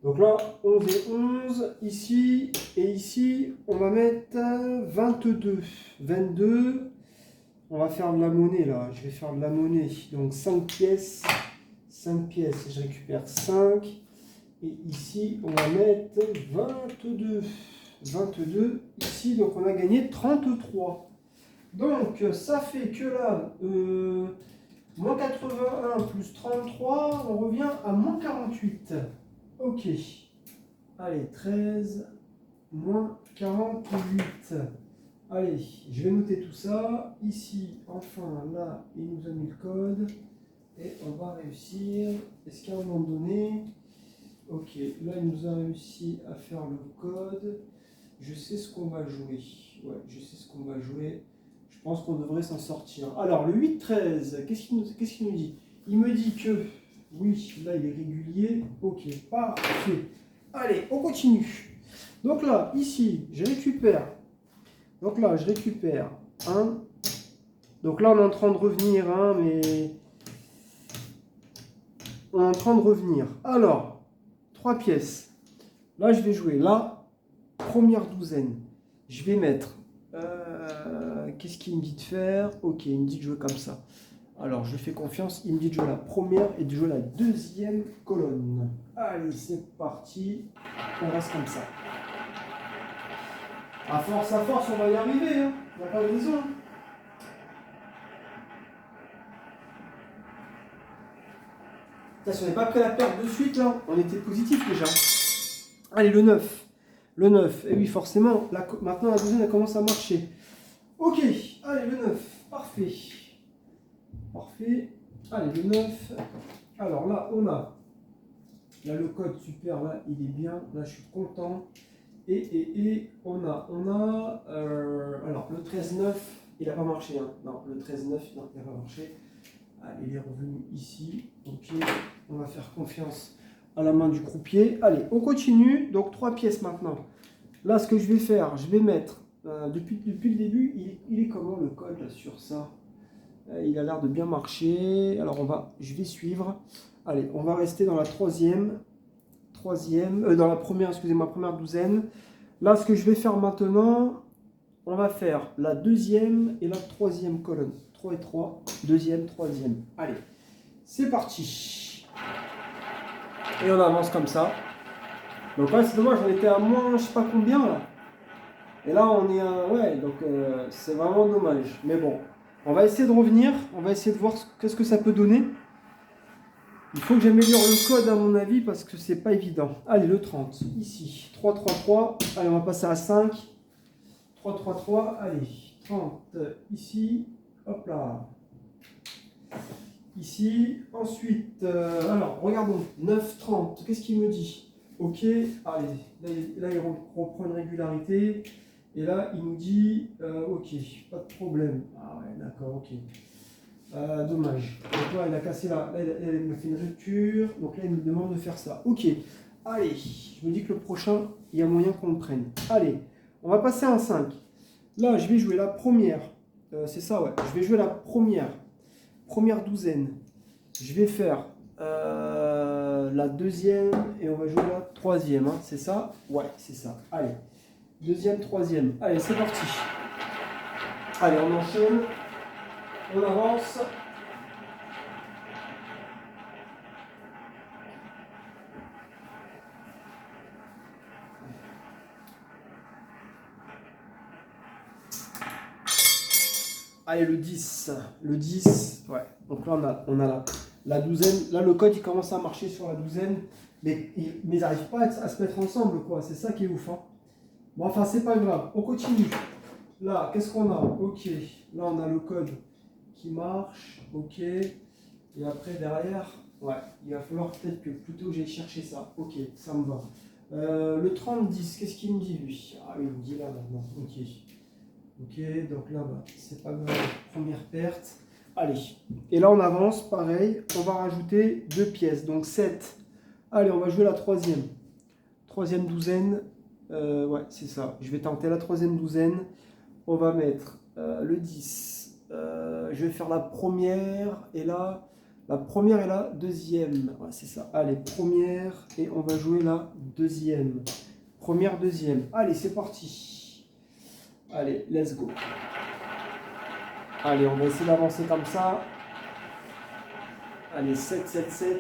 Donc là, 11 et 11. Ici et ici, on va mettre 22. 22. On va faire de la monnaie, là. Je vais faire de la monnaie. Donc 5 pièces. 5 pièces. Je récupère 5. Et ici, on va mettre 22. 22 ici. Donc on a gagné 33. Donc, ça fait que là, moins 81 plus 33, on revient à moins 48. Ok. Allez, 13, moins 48. Allez, je vais noter tout ça. Ici, enfin, là, il nous a mis le code. Et on va réussir. Est-ce qu'à un moment donné... Ok, là, il nous a réussi à faire le code. Je sais ce qu'on va jouer. Ouais, je sais ce qu'on va jouer. Je Je pense qu'on devrait s'en sortir. Alors, le 8-13, qu'est-ce qu'il nous dit? Il me dit que, oui, là, il est régulier. Ok, parfait. Allez, on continue. Donc là, ici, je récupère. Donc là, je récupère un. Donc là, on est en train de revenir, hein, mais... On est en train de revenir. Alors, 3 pièces. Là, je vais jouer la première douzaine. Je vais mettre... qu'est-ce qu'il me dit de faire? Ok, il me dit de jouer comme ça. Alors, je fais confiance. Il me dit de jouer la première et de jouer la deuxième colonne. Allez, c'est parti. On reste comme ça. À force, on va y arriver. Hein. Il n'y a pas de raison. Si on n'est pas pris la perte de suite, là, on était positif déjà. Allez, le 9. Le 9. Et oui, forcément, maintenant la douzaine, elle commence à marcher. Ok, allez, le 9. Parfait. Parfait. Allez, le 9. Alors là, on a. Là, le code super, là, il est bien. Là, je suis content. Et on a. Alors, le 13-9, il n'a pas marché. Hein. Non, le 13-9, non, il n'a pas marché. Allez, il est revenu ici. Ok, on va faire confiance à la main du croupier. Allez, on continue. Donc, 3 pièces maintenant. Là, ce que je vais faire, je vais mettre, depuis le début, il est comment le code là, sur ça? Il a l'air de bien marcher. Alors, je vais suivre. Allez, on va rester dans la dans la première, excusez-moi, première douzaine. Là, ce que je vais faire maintenant, on va faire la deuxième et la troisième colonne. 3 et 3, deuxième, troisième. Allez, c'est parti. Et on avance comme ça. Donc là, c'est dommage, on était à moins, je sais pas combien là. Et là, on est à... Ouais, donc c'est vraiment dommage. Mais bon, on va essayer de revenir. On va essayer de voir qu'est-ce que ça peut donner. Il faut que j'améliore le code à mon avis parce que c'est pas évident. Allez, le 30, ici. 3, 3, 3. Allez, on va passer à 5. 3, 3, 3. Allez, 30 ici. Hop là. Ici. Ensuite, alors, regardons. 9, 30. Qu'est-ce qu'il me dit? Ok. Allez, là, il reprend une régularité. Et là, il nous dit, ok, pas de problème. Ah ouais, d'accord, ok. Dommage. Donc là, il a cassé là, il me fait une rupture. Donc là, il me demande de faire ça. Ok. Allez, je me dis que le prochain, il y a moyen qu'on le prenne. Allez, on va passer à un 5. Là, je vais jouer la première. C'est ça, ouais. Je vais jouer la première douzaine. Je vais faire la deuxième et on va jouer la troisième. Hein. C'est ça? Ouais, c'est ça. Allez. Deuxième, troisième. Allez, c'est parti. Allez, on enchaîne. On avance. Allez, le 10. Le 10, ouais. Donc là, on a la douzaine. Là, le code, il commence à marcher sur la douzaine. Mais ils n'arrivent pas à se mettre ensemble, quoi. C'est ça qui est ouf. Hein. Bon, enfin, c'est pas grave. On continue. Là, qu'est-ce qu'on a? Ok. Là, on a le code qui marche. Ok. Et après, derrière, ouais, il va falloir peut-être que plutôt j'aille chercher ça. Ok, ça me va. Le 30-10, qu'est-ce qu'il me dit, lui? Ah, il me dit là, maintenant. Ok. Ok, donc là, bah, c'est pas grave. Première perte. Allez. Et là, on avance. Pareil. On va rajouter 2 pièces. Donc 7. Allez, on va jouer la troisième. Troisième douzaine. Ouais, c'est ça. Je vais tenter la troisième douzaine. On va mettre le 10. Je vais faire la première. Et là, la première et la deuxième. Ouais, c'est ça. Allez, première. Et on va jouer la deuxième. Première, deuxième. Allez, c'est parti. Allez, let's go. Allez, on va essayer d'avancer comme ça. Allez, 7, 7, 7.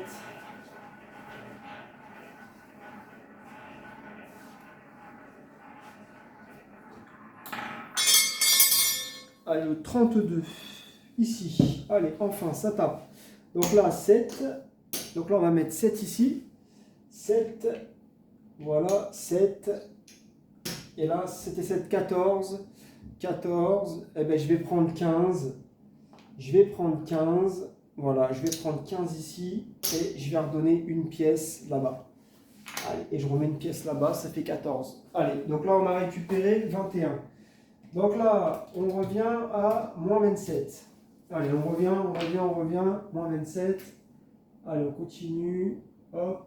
Allez, le 32. Ici. Allez, enfin, ça tape. Donc là, 7. Donc là, on va mettre 7 ici. 7. Voilà, 7. Et là, c'était 7, 14. 14. Eh bien, je vais prendre 15. Je vais prendre 15. Voilà, je vais prendre 15 ici. Et je vais redonner une pièce là-bas. Allez, et je remets une pièce là-bas, ça fait 14. Allez, donc là, on a récupéré 21. Donc là, on revient à moins 27. Allez, on revient, moins 27. Allez, on continue. Hop.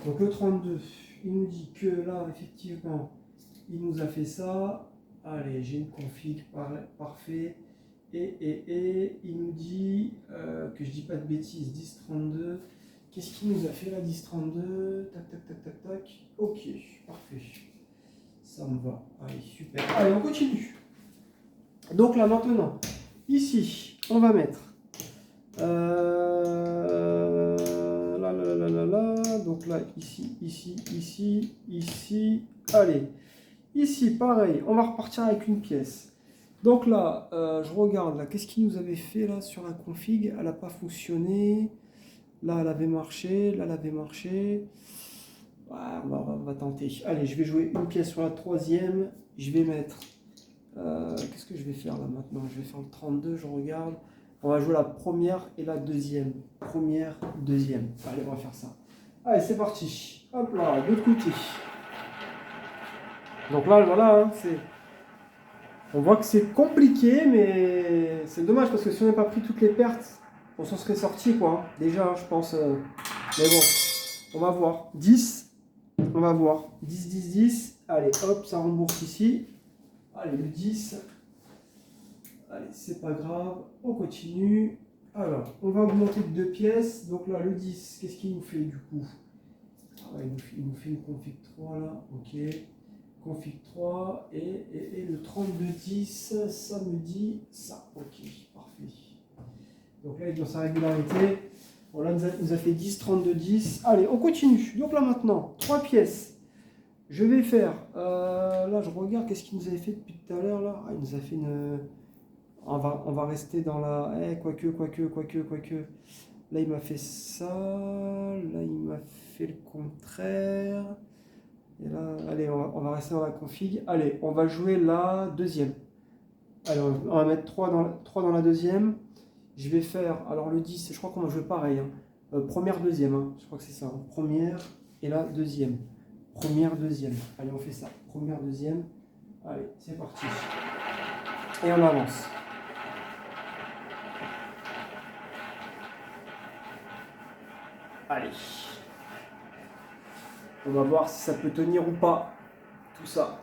Donc le 32, il nous dit que là, effectivement, il nous a fait ça. Allez, j'ai une config, parfait. Et il nous dit que je dis pas de bêtises, 1032. Qu'est-ce qu'il nous a fait là, 1032? Tac, tac, tac, tac, tac. Ok, parfait. Ça me va. Allez, super. Allez, on continue. Donc là, maintenant, ici, on va mettre... donc là, ici. Allez, ici, pareil, on va repartir avec une pièce. Donc là, je regarde, là, qu'est-ce qu'il nous avait fait là sur la config? Elle n'a pas fonctionné. Là, elle avait marché. Là, elle avait marché. Ouais, on va tenter. Allez, je vais jouer une pièce sur la troisième. Je vais mettre... qu'est-ce que je vais faire là maintenant? Je vais faire le 32, je regarde. On va jouer la première et la deuxième. Première, deuxième. Allez, on va faire ça. Allez, c'est parti. Hop là, de l'autre côté. Donc là, voilà, hein, on voit que c'est compliqué, mais c'est dommage parce que si on n'avait pas pris toutes les pertes, on s'en serait sorti, quoi. Déjà, je pense. Mais bon, on va voir. 10, on va voir. 10, 10, 10. Allez, hop, ça rembourse ici. Allez, le 10. Allez, c'est pas grave, on continue. Alors, on va augmenter de 2 pièces. Donc là, le 10, qu'est-ce qu'il nous fait du coup? Il nous fait une config 3 là, ok. Config 3 et le 3210, ça me dit ça. Ok, parfait. Donc là, il est dans sa régularité. Bon, là, il nous a fait 10, 32, 10. Allez, on continue. Donc là, maintenant, 3 pièces. Je vais faire... là, je regarde, qu'est-ce qu'il nous avait fait depuis tout à l'heure là? Il nous a fait une... On va rester dans la... quoique. Là, il m'a fait ça. Là, il m'a fait le contraire. Et là, allez, on va rester dans la config. Allez, on va jouer la deuxième. Alors, on va mettre 3 dans la deuxième. Je vais faire... Alors, le 10, je crois qu'on va jouer pareil. Hein. Première, deuxième. Hein. Je crois que c'est ça. Hein. Première et la deuxième. Première, deuxième. Allez, on fait ça. Première, deuxième. Allez, c'est parti. Et on avance. Allez. On va voir si ça peut tenir ou pas. Tout ça.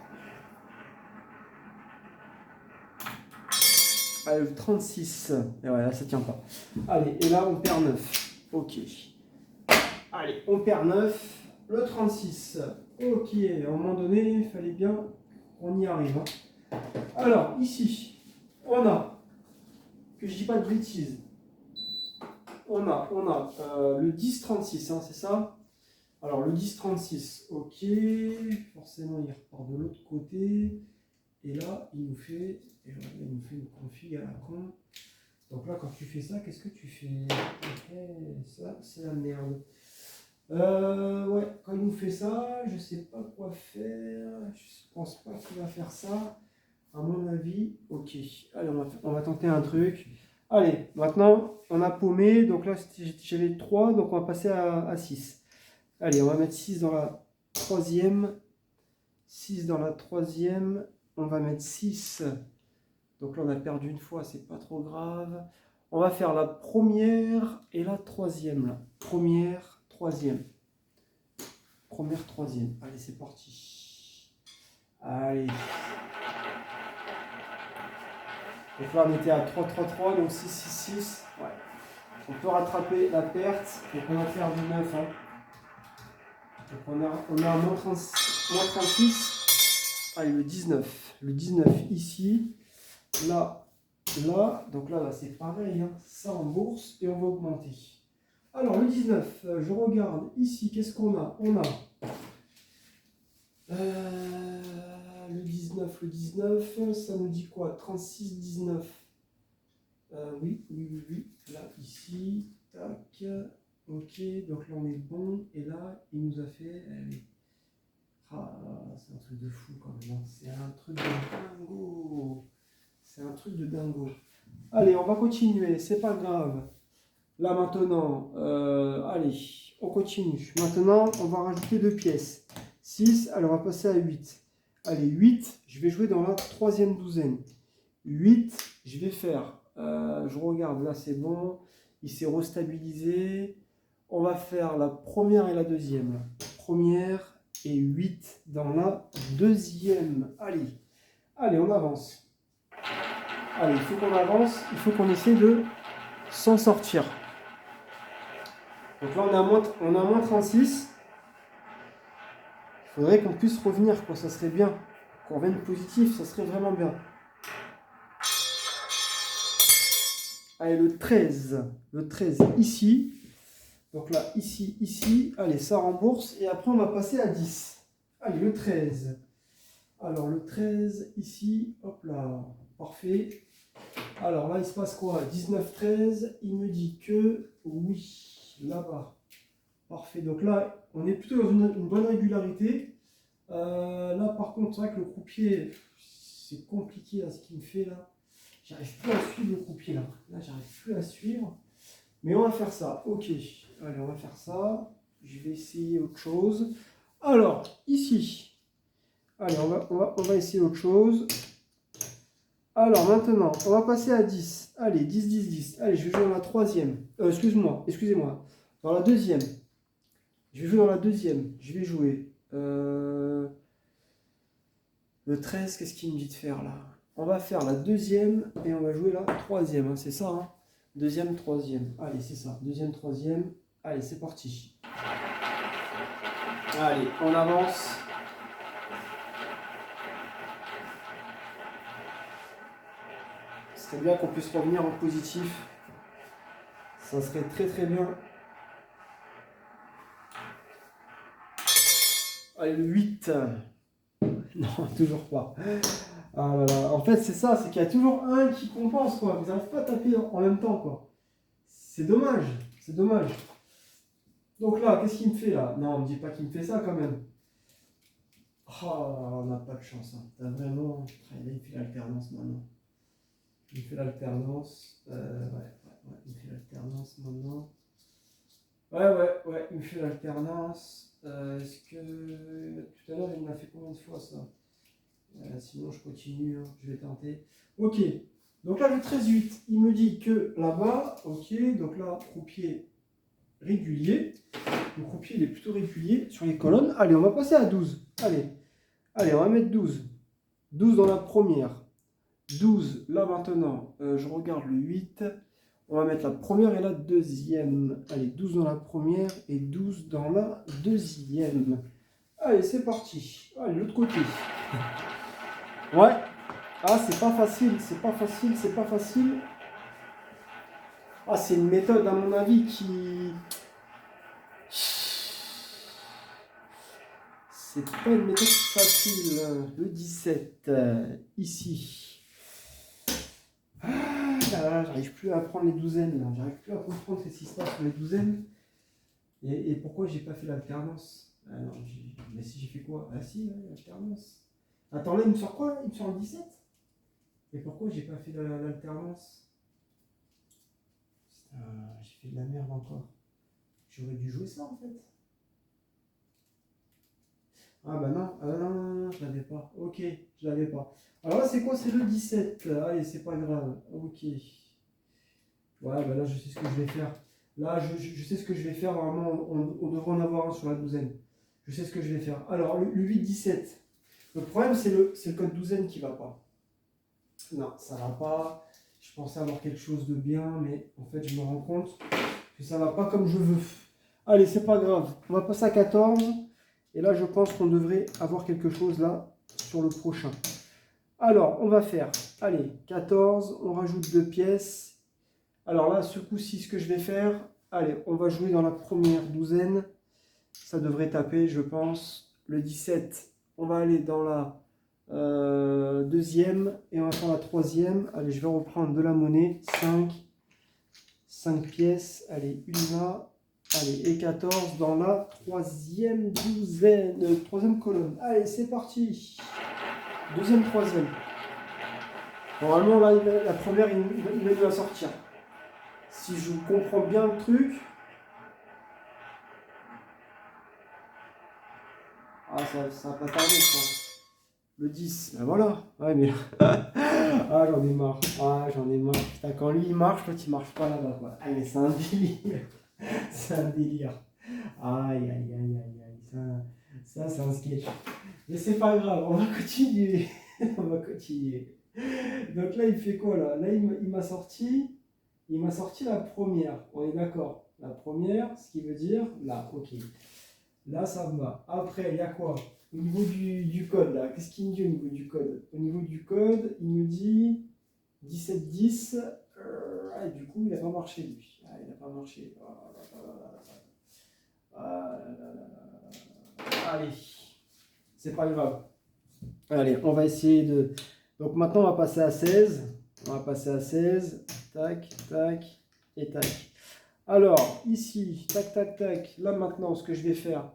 Allez, le 36. Et ouais, là, ça tient pas. Allez, et là, on perd 9. Ok. Allez, on perd 9. Le 36. Ok. À un moment donné, il fallait bien qu'on y arrive. Hein. Alors, ici, on a, que je dis pas de bêtises, on a le 10-36, hein, c'est ça? Alors, le 10-36, ok. Forcément, il repart de l'autre côté. Et là, il nous fait une config à la con. Donc là, quand tu fais ça, qu'est-ce que tu fais? Okay, ça, c'est la merde. Ouais, quand il nous fait ça, je sais pas quoi faire. Je pense pas qu'il va faire ça. À mon avis, ok. Allez, on va tenter un truc. Allez, maintenant, on a paumé. Donc là, j'avais 3, donc on va passer à 6. Allez, on va mettre 6 dans la troisième. 6 dans la troisième. On va mettre 6. Donc là, on a perdu une fois, c'est pas trop grave. On va faire la première et la troisième. Là. Première, troisième. Première, troisième. Allez, c'est parti. Allez. Donc là, on était à 3-3-3, donc 6-6-6. Ouais. On peut rattraper la perte. Donc on va faire du 9. Hein. Donc on a moins 36. Allez, le 19. Le 19 ici. Là, donc là c'est pareil, hein, ça en bourse et on va augmenter. Alors le 19, je regarde ici, qu'est-ce qu'on a? On a le 19, ça nous dit quoi? 36, 19. Oui, là, ici, tac, ok, donc là on est bon, et là, il nous a fait, ah, c'est un truc de fou quand même, c'est un truc de dingo. C'est un truc de dingo. Allez, on va continuer, c'est pas grave. Là maintenant, allez, on continue. Maintenant, on va rajouter 2 pièces. 6, alors on va passer à 8. Allez, 8, je vais jouer dans la troisième douzaine. 8, je vais faire, je regarde, là c'est bon, il s'est restabilisé. On va faire la première et la deuxième. Là. Première et 8 dans la deuxième. Allez, allez, on avance. Allez, il faut qu'on avance, il faut qu'on essaie de s'en sortir. Donc là, on a moins 36. Il faudrait qu'on puisse revenir, quoi. Ça serait bien. Qu'on revienne positif, ça serait vraiment bien. Allez, le 13. Le 13 ici. Donc là, ici, ici. Allez, ça rembourse. Et après, on va passer à 10. Allez, le 13. Alors, le 13 ici. Hop là. Parfait. Alors là, il se passe quoi? 19, 13. Il me dit que oui, là-bas. Parfait. Donc là, on est plutôt dans une bonne régularité. Là, par contre, c'est vrai que le croupier, c'est compliqué à ce qu'il me fait là. J'arrive plus à suivre le croupier là. Là, j'arrive plus à suivre. Mais on va faire ça. Ok. Allez, on va faire ça. Je vais essayer autre chose. Alors, ici. Allez, on va essayer autre chose. Alors, maintenant, on va passer à 10. Allez, 10, 10, 10. Allez, je vais jouer dans la troisième. Excusez-moi. Dans la deuxième. Je vais jouer dans la deuxième. Je vais jouer. Le 13, qu'est-ce qu'il me dit de faire là? On va faire la deuxième et on va jouer la troisième. Hein, c'est ça, hein? Deuxième, troisième. Allez, c'est ça. Deuxième, troisième. Allez, c'est parti. Allez, on avance. C'est bien qu'on puisse revenir en positif. Ça serait très très bien. Allez, le 8. Non, toujours pas. Ah là là. En fait, c'est ça, c'est qu'il y a toujours un qui compense, quoi. Vous n'arrivez pas à taper en même temps, quoi. C'est dommage, c'est dommage. Donc là, qu'est-ce qu'il me fait là? Non, on me dit pas qu'il me fait ça quand même. Oh, on n'a pas de chance. Hein. T'as vraiment. Là, il me fait l'alternance maintenant. Il me fait l'alternance. Il me fait l'alternance maintenant. Ouais, il me fait l'alternance. Est-ce que. Tout à l'heure, il me l'a fait combien de fois ça? Sinon, je continue, hein. Je vais tenter. Ok. Donc là, le 13-8, il me dit que là-bas, ok, donc là, croupier régulier. Le croupier, il est plutôt régulier sur les colonnes. Allez, on va passer à 12. Allez, on va mettre 12. 12 dans la première. 12, là maintenant, je regarde le 8. On va mettre la première et la deuxième. Allez, 12 dans la première et 12 dans la deuxième. Allez, c'est parti. Allez, l'autre côté. Ouais. Ah, c'est pas facile. Ah, c'est une méthode, à mon avis, qui... C'est pas une méthode facile. Le 17, ici. Ah, là, j'arrive plus à prendre les douzaines. Là. J'arrive plus à comprendre ce qui se passe sur les douzaines. Et pourquoi j'ai pas fait l'alternance? Ah non, mais si j'ai fait quoi? Ah si, ouais, l'alternance. Attends, là, il me sort quoi? Il me sort le 17? Et pourquoi j'ai pas fait l'alternance? J'ai fait de la merde encore. J'aurais dû jouer ça en fait. Ah bah non, je l'avais pas. Ok, je l'avais pas. Alors là, c'est quoi? C'est le 17. Allez, c'est pas grave. Ok. Ouais, bah là, je sais ce que je vais faire. Là, je sais ce que je vais faire. Normalement, on devrait en avoir un sur la douzaine. Je sais ce que je vais faire. Alors, le 8-17. Le problème, c'est le code douzaine qui va pas. Non, ça va pas. Je pensais avoir quelque chose de bien, mais en fait, je me rends compte que ça va pas comme je veux. Allez, c'est pas grave. On va passer à 14. Et là, je pense qu'on devrait avoir quelque chose là sur le prochain. Alors, on va faire, allez, 14. On rajoute 2 pièces. Alors là, ce coup-ci, ce que je vais faire, allez, on va jouer dans la première douzaine. Ça devrait taper, je pense. Le 17, on va aller dans la deuxième et on va faire la troisième. Allez, je vais reprendre de la monnaie. 5 pièces. Allez, une là. Allez, et 14 dans la troisième douzaine. Troisième colonne. Allez, c'est parti. Deuxième, troisième. Normalement, là, la première, il va sortir. Si je comprends bien le truc. Ah, ça va pas tarder, ça. Le 10, ben voilà. Ouais, mais... ah, j'en ai marre. Ah, j'en ai marre. Putain, quand lui, il marche, toi, tu marches pas là-bas, quoi. Ah, mais c'est un délire. C'est un délire. Aïe, aïe, aïe, aïe, aïe. Ça c'est un sketch. Mais c'est pas grave, on va continuer. On va continuer. Donc là, il fait quoi, là? Là, il m'a sorti... Il m'a sorti la première. On est d'accord. La première, ce qui veut dire... Là, ok. Là, ça me va. Après, il y a quoi? Au niveau du code, là, qu'est-ce qu'il me dit au niveau du code? Au niveau du code, il me dit 1710. Et du coup, il n'a pas marché, lui. Ah, il n'a pas marché. Allez, c'est pas grave. Allez, on va essayer de... Donc maintenant, on va passer à 16. On va passer à 16. Tac, tac et tac. Alors, ici, tac, tac, tac. Là, maintenant, ce que je vais faire...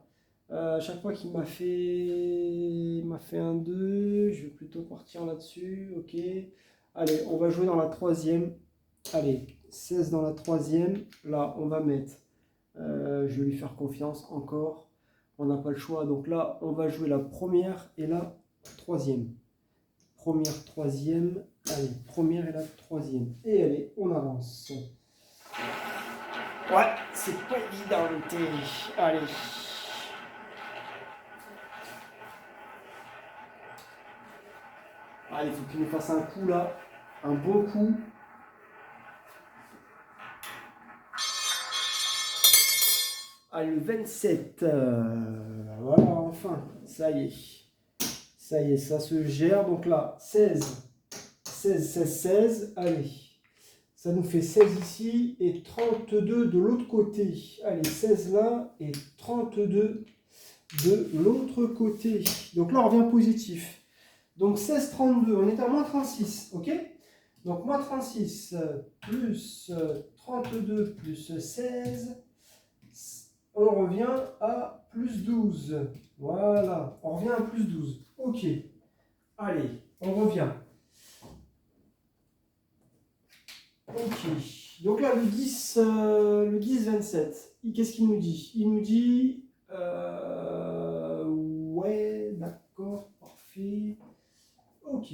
chaque fois qu'il m'a fait un 2, je vais plutôt partir là-dessus, ok. Allez, on va jouer dans la troisième. Allez, 16 dans la troisième. Là, on va mettre, je vais lui faire confiance encore. On n'a pas le choix. Donc là, on va jouer la première et la troisième. Première, troisième. Allez, première et la troisième. Et allez, on avance. Ouais, c'est pas évident. Allez. Ah, il faut qu'il nous fasse un coup là, un bon coup. Allez, le 27. Voilà, enfin, ça y est. Ça y est, ça se gère. Donc là, 16, 16, 16, 16. Allez, ça nous fait 16 ici et 32 de l'autre côté. Allez, 16 là et 32 de l'autre côté. Donc là, on revient positif. Donc 16, 32, on est à moins 36, ok? Donc moins 36 plus 32 plus 16, on revient à plus 12. Voilà, on revient à plus 12. Ok, allez, on revient. Ok, donc là le 10, 27, qu'est-ce qu'il nous dit? Il nous dit, ouais, d'accord, parfait. Ok.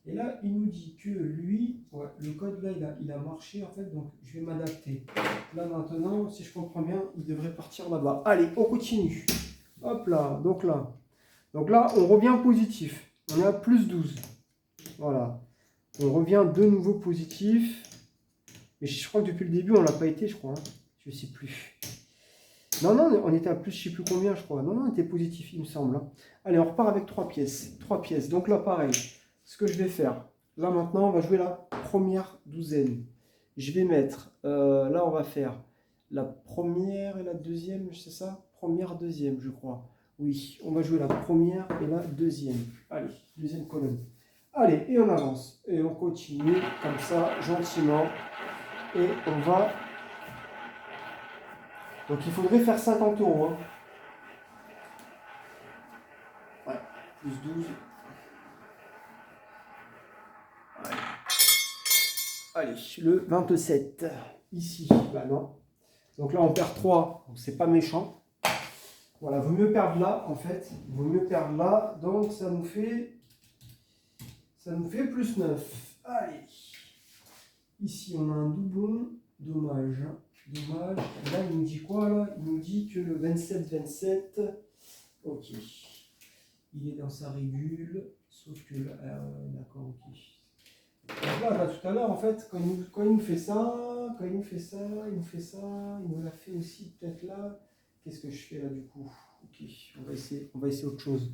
Et là, il nous dit que lui, ouais, le code là, il a marché en fait, donc je vais m'adapter. Là maintenant, si je comprends bien, il devrait partir là-bas. Allez, on continue. Hop là, donc là. Donc là, on revient positif. On est à plus 12. Voilà. On revient de nouveau positif. Mais je crois que depuis le début, on l'a pas été, je crois. Hein. Je sais plus. Non, non, on était à plus, je sais plus combien, je crois. Non, non, on était positif, il me semble. Hein. Allez, on repart avec 3 pièces. 3 pièces. Donc là, pareil. Ce que je vais faire, là maintenant, on va jouer la première douzaine. Je vais mettre, là on va faire la première et la deuxième, c'est ça? Première, deuxième, je crois. Oui, on va jouer la première et la deuxième. Allez, deuxième colonne. Allez, et on avance. Et on continue comme ça, gentiment. Et on va... Donc il faudrait faire 50 euros. Hein. Ouais, plus 12. Allez, le 27, ici, bah non. Donc là, on perd 3, donc c'est pas méchant. Voilà, vaut mieux perdre là, en fait. Vaut mieux perdre là, donc ça nous fait plus 9. Allez. Ici, on a un doublon. Dommage. Dommage. Là, il nous dit quoi, là? Il nous dit que le 27, ok. Il est dans sa régule, sauf que là, d'accord, ok. Donc là, tout à l'heure, en fait, quand il nous fait ça, il nous fait ça, il nous l'a fait aussi peut-être là. Qu'est-ce que je fais là du coup? Ok, on va essayer autre chose.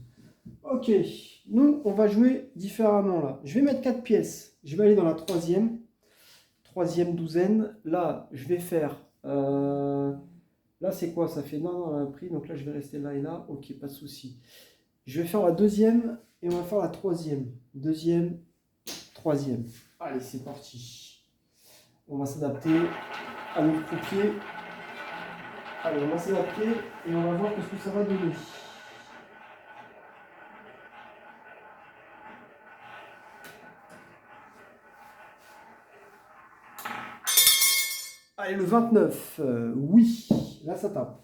Ok, nous, on va jouer différemment là. Je vais mettre 4 pièces. Je vais aller dans la troisième douzaine. Là, je vais faire... là, c'est quoi? Ça fait non, un prix. Donc là, je vais rester là et là. Ok, pas de souci. Je vais faire la deuxième et on va faire la troisième. Deuxième, troisième. Allez, c'est parti. On va s'adapter à notre croupier. Allez, on va s'adapter et on va voir ce que ça va donner. Allez, le 29. Oui, là ça tape.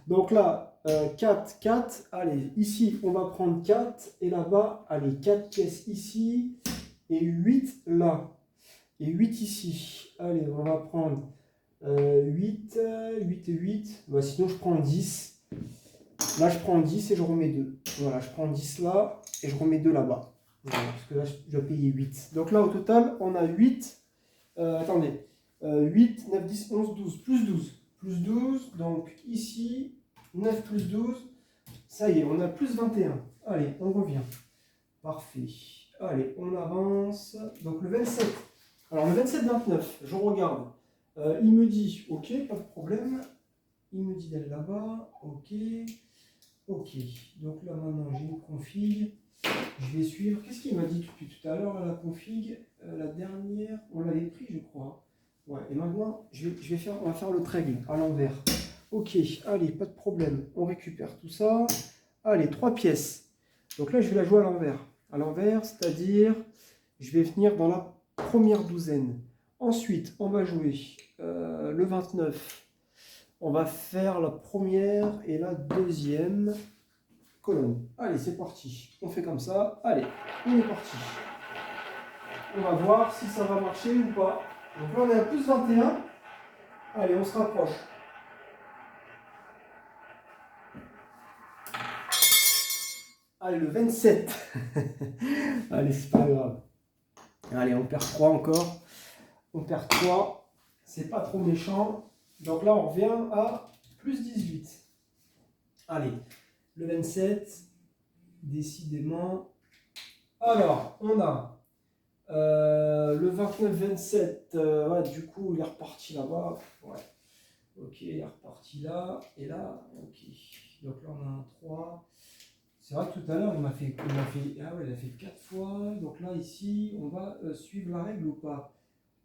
Donc là, 4, 4. Allez, ici, on va prendre 4. Et là-bas, allez, 4 pièces ici. Et 8 là. Et 8 ici. Allez, on va prendre 8, 8 et 8. Bah, sinon, je prends 10. Là, je prends 10 et je remets 2. Voilà, je prends 10 là et je remets 2 là-bas. Voilà, parce que là, je dois payer 8. Donc là, au total, on a 8. Attendez. 8, 9, 10, 11, 12. Plus 12. Plus 12. Donc ici, 9 plus 12. Ça y est, on a plus 21. Allez, on revient. Parfait. Allez, on avance. Donc le 27. Alors le 27-29, je regarde. Il me dit, ok, pas de problème. Il me dit d'aller là-bas. Ok. Ok. Donc là maintenant j'ai une config. Je vais suivre. Qu'est-ce qu'il m'a dit depuis tout à l'heure, la config? La dernière, on l'avait pris, je crois. Ouais, et maintenant, on va faire l'autre règle à l'envers. Ok, allez, pas de problème. On récupère tout ça. Allez, 3 pièces. Donc là, je vais la jouer à l'envers. À l'envers, c'est-à-dire, je vais venir dans la première douzaine. Ensuite, on va jouer le 29. On va faire la première et la deuxième colonne. Allez, c'est parti. On fait comme ça. Allez, on est parti. On va voir si ça va marcher ou pas. Donc là, on est à plus 21. Allez, on se rapproche. Allez, le 27. Allez, c'est pas grave. Allez, on perd 3 encore. On perd 3. C'est pas trop méchant. Donc là, on revient à plus 18. Allez, le 27. Décidément. Alors, on a le 29-27. Ouais, du coup, il est reparti là-bas. Ouais. Ok, il est reparti là. Et là, ok. Donc là, on a un 3. C'est vrai que tout à l'heure, il a fait 4 fois. Donc là, ici, on va suivre la règle ou pas?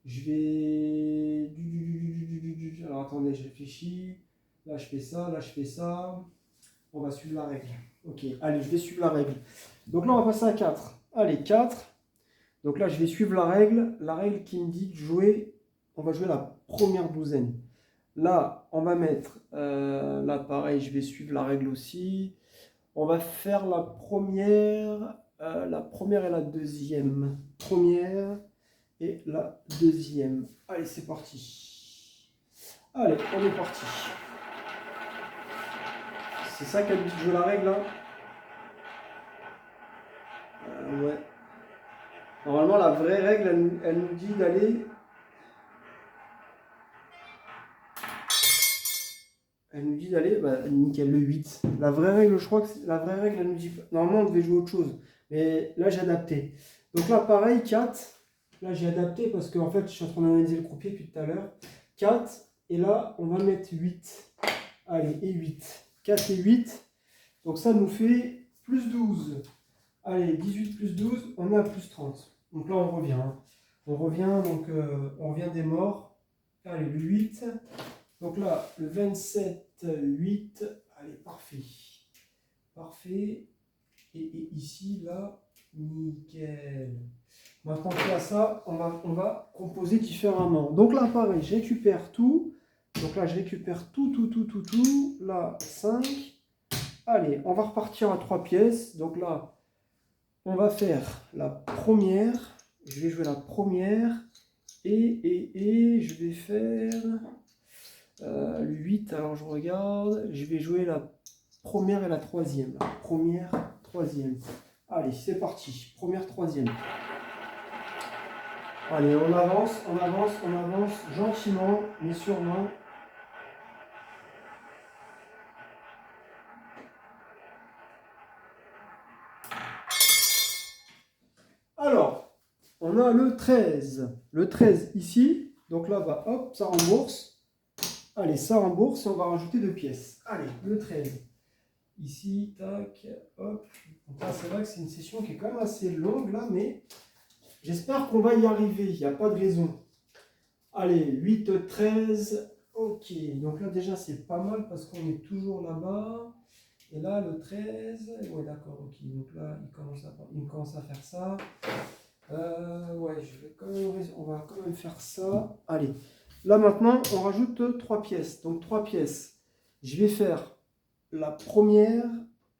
Je vais... Alors attendez, je réfléchis. Là, je fais ça, là, je fais ça. On va suivre la règle. Ok, allez, je vais suivre la règle. Donc là, on va passer à 4. Allez, 4. Donc là, je vais suivre la règle qui me dit de jouer. On va jouer la première douzaine. Là, on va mettre... là, pareil, je vais suivre la règle aussi. On va faire la première et la deuxième. Première et la deuxième. Allez, c'est parti. Allez, on est parti. C'est ça qu'elle dit de jouer la règle, là. Ouais. Normalement, la vraie règle, elle nous dit d'aller... Elle nous dit d'aller... Bah, nickel, le 8. La vraie règle, je crois que la vraie règle, elle nous dit... Normalement, on devait jouer autre chose. Mais là, j'ai adapté. Donc là, pareil, 4. Là, j'ai adapté parce qu'en fait, je suis en train d'analyser le croupier depuis tout à l'heure. 4. Et là, on va mettre 8. Allez, et 8. 4 et 8. Donc ça nous fait plus 12. Allez, 18 plus 12, on est à plus 30. Donc là, on revient. On revient, donc on revient des morts. Allez, le 8. Donc là, le 27, 8. Allez, parfait. Parfait. Et ici, là, nickel. Maintenant qu'on a ça, on va composer différemment. Donc là, pareil, je récupère tout. Donc là, je récupère tout. Là, 5. Allez, on va repartir à 3 pièces. Donc là, on va faire la première. Je vais jouer la première. Et je vais faire 8. Alors, je regarde. Je vais jouer la première et la troisième. Première, troisième. Allez, c'est parti. Première, troisième. Allez, on avance gentiment, mais sûrement. Alors, on a le 13. Le 13 ici. Donc là, bah, hop, ça rembourse. Allez, ça rembourse et on va rajouter 2 pièces. Allez, le 13. Ici, tac, hop. Donc là, c'est vrai que c'est une session qui est quand même assez longue là, mais j'espère qu'on va y arriver. Il n'y a pas de raison. Allez, 8, 13. Ok, donc là déjà c'est pas mal parce qu'on est toujours là-bas. Et là le 13, ouais d'accord, ok. Donc là il commence à faire ça. Ouais, on va quand même faire ça. Allez, là maintenant on rajoute 3 pièces. Donc 3 pièces. Je vais faire la première,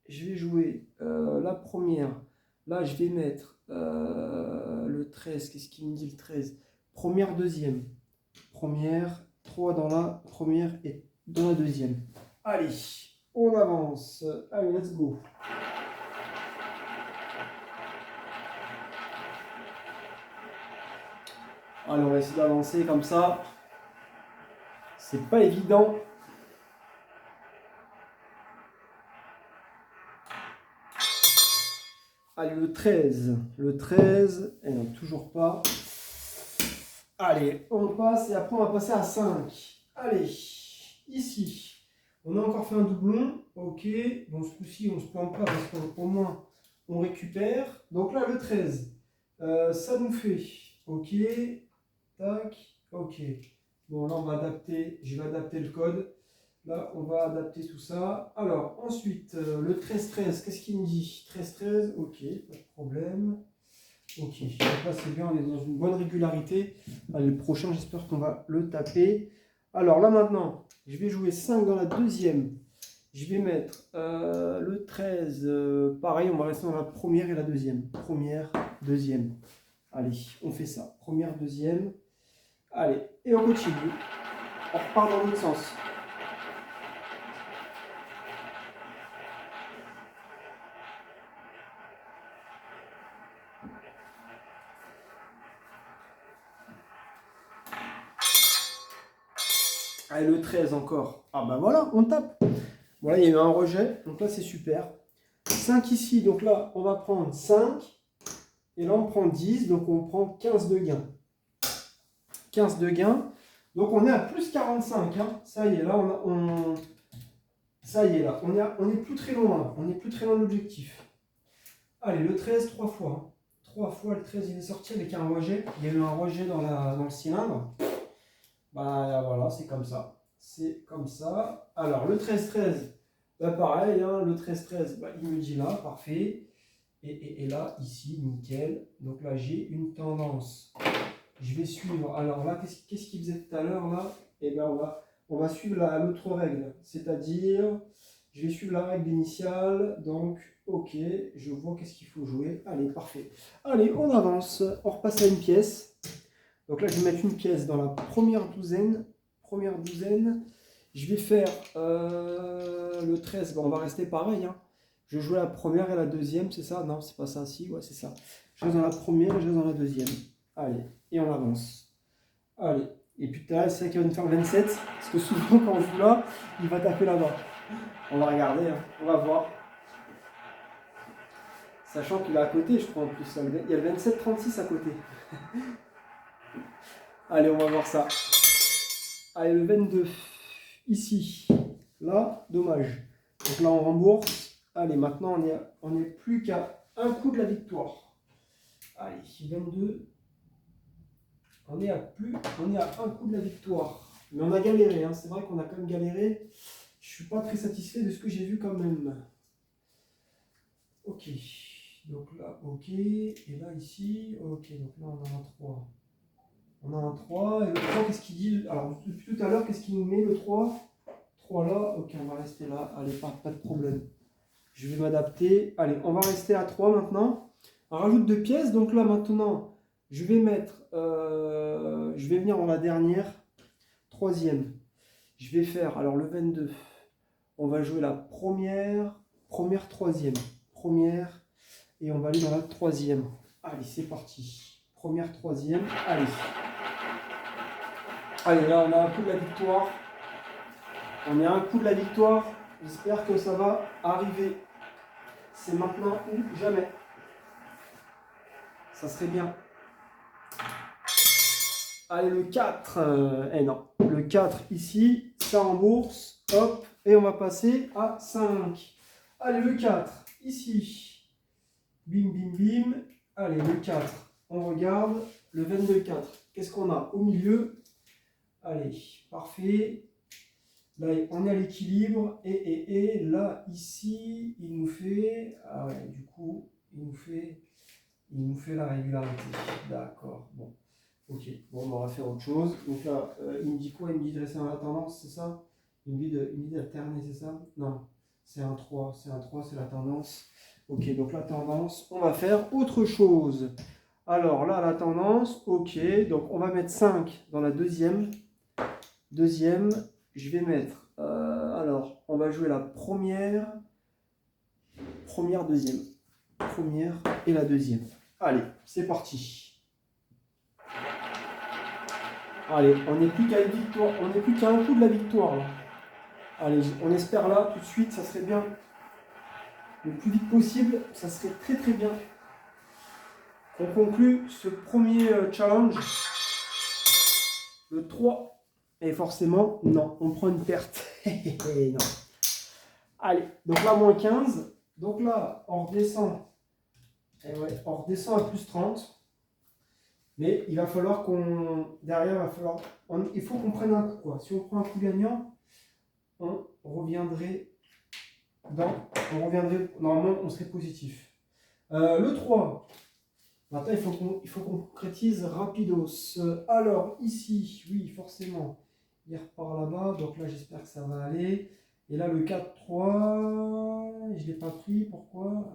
je vais jouer la première. Là, je vais mettre le 13. Qu'est-ce qu'il me dit le 13? Première, deuxième. Première, 3 dans la première et dans la deuxième. Allez, on avance. Allez, let's go. Allez, on va essayer d'avancer comme ça. C'est pas évident. Allez, le 13. Le 13. Et non, toujours pas. Allez, on passe et après on va passer à 5. Allez, ici. On a encore fait un doublon. Ok. Bon, ce coup-ci, on ne se plante pas parce qu'au moins on récupère. Donc là, le 13. Ça nous fait. Ok. Tac. Ok. Bon, là, on va adapter. Je vais adapter le code. Là, on va adapter tout ça. Alors, ensuite, le 13-13, qu'est-ce qu'il me dit? 13-13, ok, pas de problème. Ok, là c'est bien, on est dans une bonne régularité. Allez, le prochain, j'espère qu'on va le taper. Alors là maintenant, je vais jouer 5 dans la deuxième. Je vais mettre le 13, pareil, on va rester dans la première et la deuxième. Première, deuxième. Allez, on fait ça. Première, deuxième. Allez, et on continue. On repart dans l'autre sens. Allez, le 13 encore. Ah bah voilà, on tape. Voilà, il y a eu un rejet. Donc là, c'est super. 5 ici. Donc là, on va prendre 5. Et là, on prend 10. Donc on prend 15 de gain. 15 de gain. Donc on est à plus 45. Hein. Ça y est, là, ça y est, là. On est plus très loin. Là. On est plus très loin de l'objectif. Allez, le 13, 3 fois. Hein. 3 fois, le 13, il est sorti avec un rejet. Il y a eu un rejet dans le cylindre. Bah voilà, c'est comme ça. C'est comme ça. Alors, le 13-13, bah, pareil, hein, le 13-13, bah, il me dit là, parfait. Et là, ici, nickel. Donc là, j'ai une tendance. Je vais suivre. Alors là, qu'est-ce qu'il faisait tout à l'heure là? Eh bien, on va suivre l'autre règle. C'est-à-dire, je vais suivre la règle initiale. Donc, ok, je vois qu'est-ce qu'il faut jouer. Allez, parfait. Allez, on avance. On repasse à une pièce. Donc là, je vais mettre une pièce dans la première douzaine. Je vais faire le 13. Bon, on va rester pareil. Hein. Je joue la première et la deuxième, c'est ça? Non, c'est pas ça. Si, ouais, c'est ça. Je reste dans la première et je reste dans la deuxième. Allez, et on avance. Allez. Et puis tout à l'heure, c'est vrai qu'il va nous faire 27. Parce que souvent, quand on joue là, il va taper là-bas. On va regarder. Hein. On va voir. Sachant qu'il est à côté, je crois en plus. Il y a le 27-36 à côté. Allez, on va voir ça. Allez, le 22, ici. Là, dommage. Donc là, on rembourse. Allez, maintenant, on est plus qu'à un coup de la victoire. Allez, 22. On est à un coup de la victoire. Mais on a galéré, hein. C'est vrai qu'on a quand même galéré. Je suis pas très satisfait de ce que j'ai vu quand même. Ok. Donc là, ok. Et là, ici, ok. Donc là, on a un 3. On a un 3. Et le 3, qu'est-ce qu'il dit? Alors, depuis tout à l'heure, qu'est-ce qu'il nous met, le 3? 3 là. Ok, on va rester là. Allez, pas de problème. Je vais m'adapter. Allez, on va rester à 3 maintenant. On rajoute 2 pièces. Donc là, maintenant, je vais mettre... je vais venir dans la dernière. Troisième. Je vais faire, alors le 22, on va jouer la première, troisième. Première, et on va aller dans la troisième. Allez, c'est parti. Première, troisième, allez. Allez, là, on a un coup de la victoire. On est à un coup de la victoire. J'espère que ça va arriver. C'est maintenant ou jamais. Ça serait bien. Allez, le 4. Eh non, le 4 ici, ça rembourse. Hop, et on va passer à 5. Allez, le 4 ici. Bim, bim, bim. Allez, le 4. On regarde. Le 22-4. Qu'est-ce qu'on a au milieu? Allez, parfait. Là, on est à l'équilibre. Et là, ici, il nous fait... Ah ouais, du coup, il nous fait la régularité. D'accord, bon. Ok, bon, on va faire autre chose. Donc là, il me dit quoi? Il me dit de rester dans la tendance, c'est ça? Il me dit d'alterner, c'est ça? Non, C'est un 3, c'est un 3, c'est la tendance. Ok, donc la tendance, on va faire autre chose. Alors là, la tendance, ok, donc on va mettre 5 dans la deuxième. Deuxième, je vais mettre, alors on va jouer la première, deuxième. Première et la deuxième. Allez, c'est parti. Allez, on n'est plus qu'à une victoire, on n'est plus qu'à un coup de la victoire là. Allez, on espère là tout de suite, ça serait bien. Le plus vite possible, ça serait très très bien. On conclut ce premier challenge. Le 3. Et forcément, non, on prend une perte. Non. Allez, donc là, moins 15. Donc là, on redescend. Et ouais, on redescend à plus 30. Mais il va falloir qu'on... Derrière, il faut qu'on prenne un coup, quoi. Si on prend un coup gagnant, on reviendrait normalement, on serait positif. Le 3. Maintenant, il faut qu'on concrétise rapidos. Alors, ici, oui, forcément, il repart là-bas. Donc là, j'espère que ça va aller. Et là, le 4-3, je ne l'ai pas pris. Pourquoi?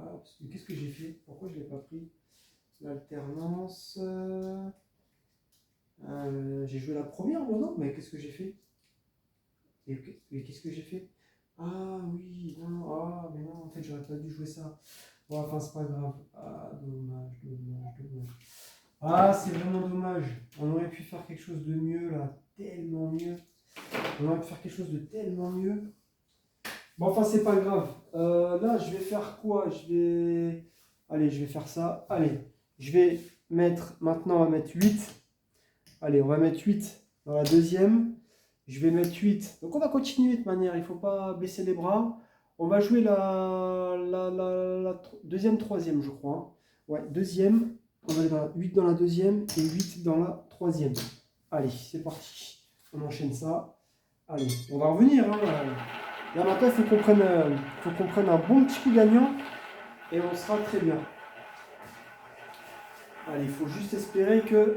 Qu'est-ce que j'ai fait? Pourquoi je ne l'ai pas pris? L'alternance. J'ai joué la première, moi, non? Mais qu'est-ce que j'ai fait? Et qu'est-ce que j'ai fait? Ah oui, non, ah, mais non, en fait, j'aurais pas dû jouer ça. Bon, enfin, c'est pas grave. Ah, dommage, dommage, dommage. Ah, c'est vraiment dommage. On aurait pu faire quelque chose de mieux, là. Tellement mieux. On aurait pu faire quelque chose de tellement mieux. Bon, enfin, c'est pas grave. Là, je vais faire quoi? Allez, je vais faire ça. Allez, je vais mettre... Maintenant, on va mettre 8. Allez, on va mettre 8 dans la deuxième. Je vais mettre 8. Donc, on va continuer de toute manière. Il ne faut pas baisser les bras. On va jouer la deuxième, troisième, je crois. Hein. Ouais, deuxième. On va aller dans 8 dans la deuxième et 8 dans la troisième. Allez, c'est parti. On enchaîne ça. Allez, on va revenir. Hein. Là, maintenant, il faut qu'on prenne un bon petit coup gagnant et on sera très bien. Allez, il faut juste espérer que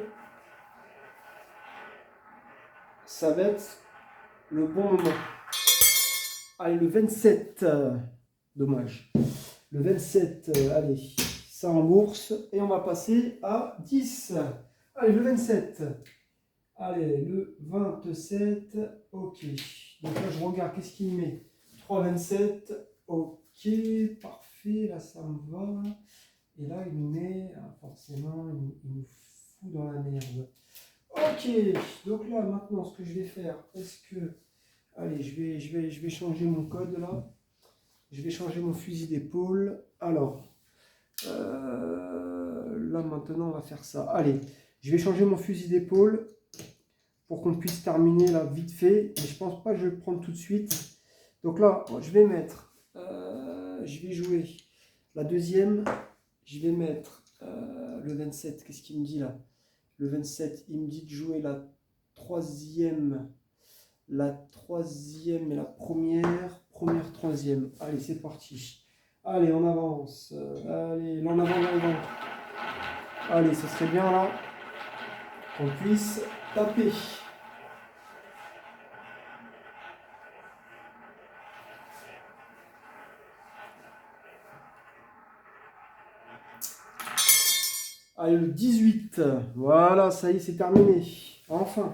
ça va être le bon moment. Allez, le 27. Dommage. Le 27, allez, ça rembourse. Et on va passer à 10. Allez, le 27. Allez, le 27. Ok. Donc là, je regarde qu'est-ce qu'il met. 3,27. Ok, parfait. Là, ça me va. Et là, il nous met, forcément, il nous fout dans la merde. Ok. Donc là, maintenant, ce que je vais faire, est-ce que... Allez, je vais changer mon code là. Je vais changer mon fusil d'épaule. Alors, là maintenant, on va faire ça. Allez, je vais changer mon fusil d'épaule pour qu'on puisse terminer là vite fait. Mais je pense pas que je vais le prendre tout de suite. Donc là, je vais mettre, je vais jouer la deuxième. Je vais mettre le 27. Qu'est-ce qu'il me dit là? Le 27, il me dit de jouer la troisième. La troisième et la première, troisième. Allez, c'est parti. Allez, on avance. Allez, l'en avant, l'avant. Allez, ce serait bien là qu'on puisse taper. Allez, le 18. Voilà, ça y est, c'est terminé. Enfin.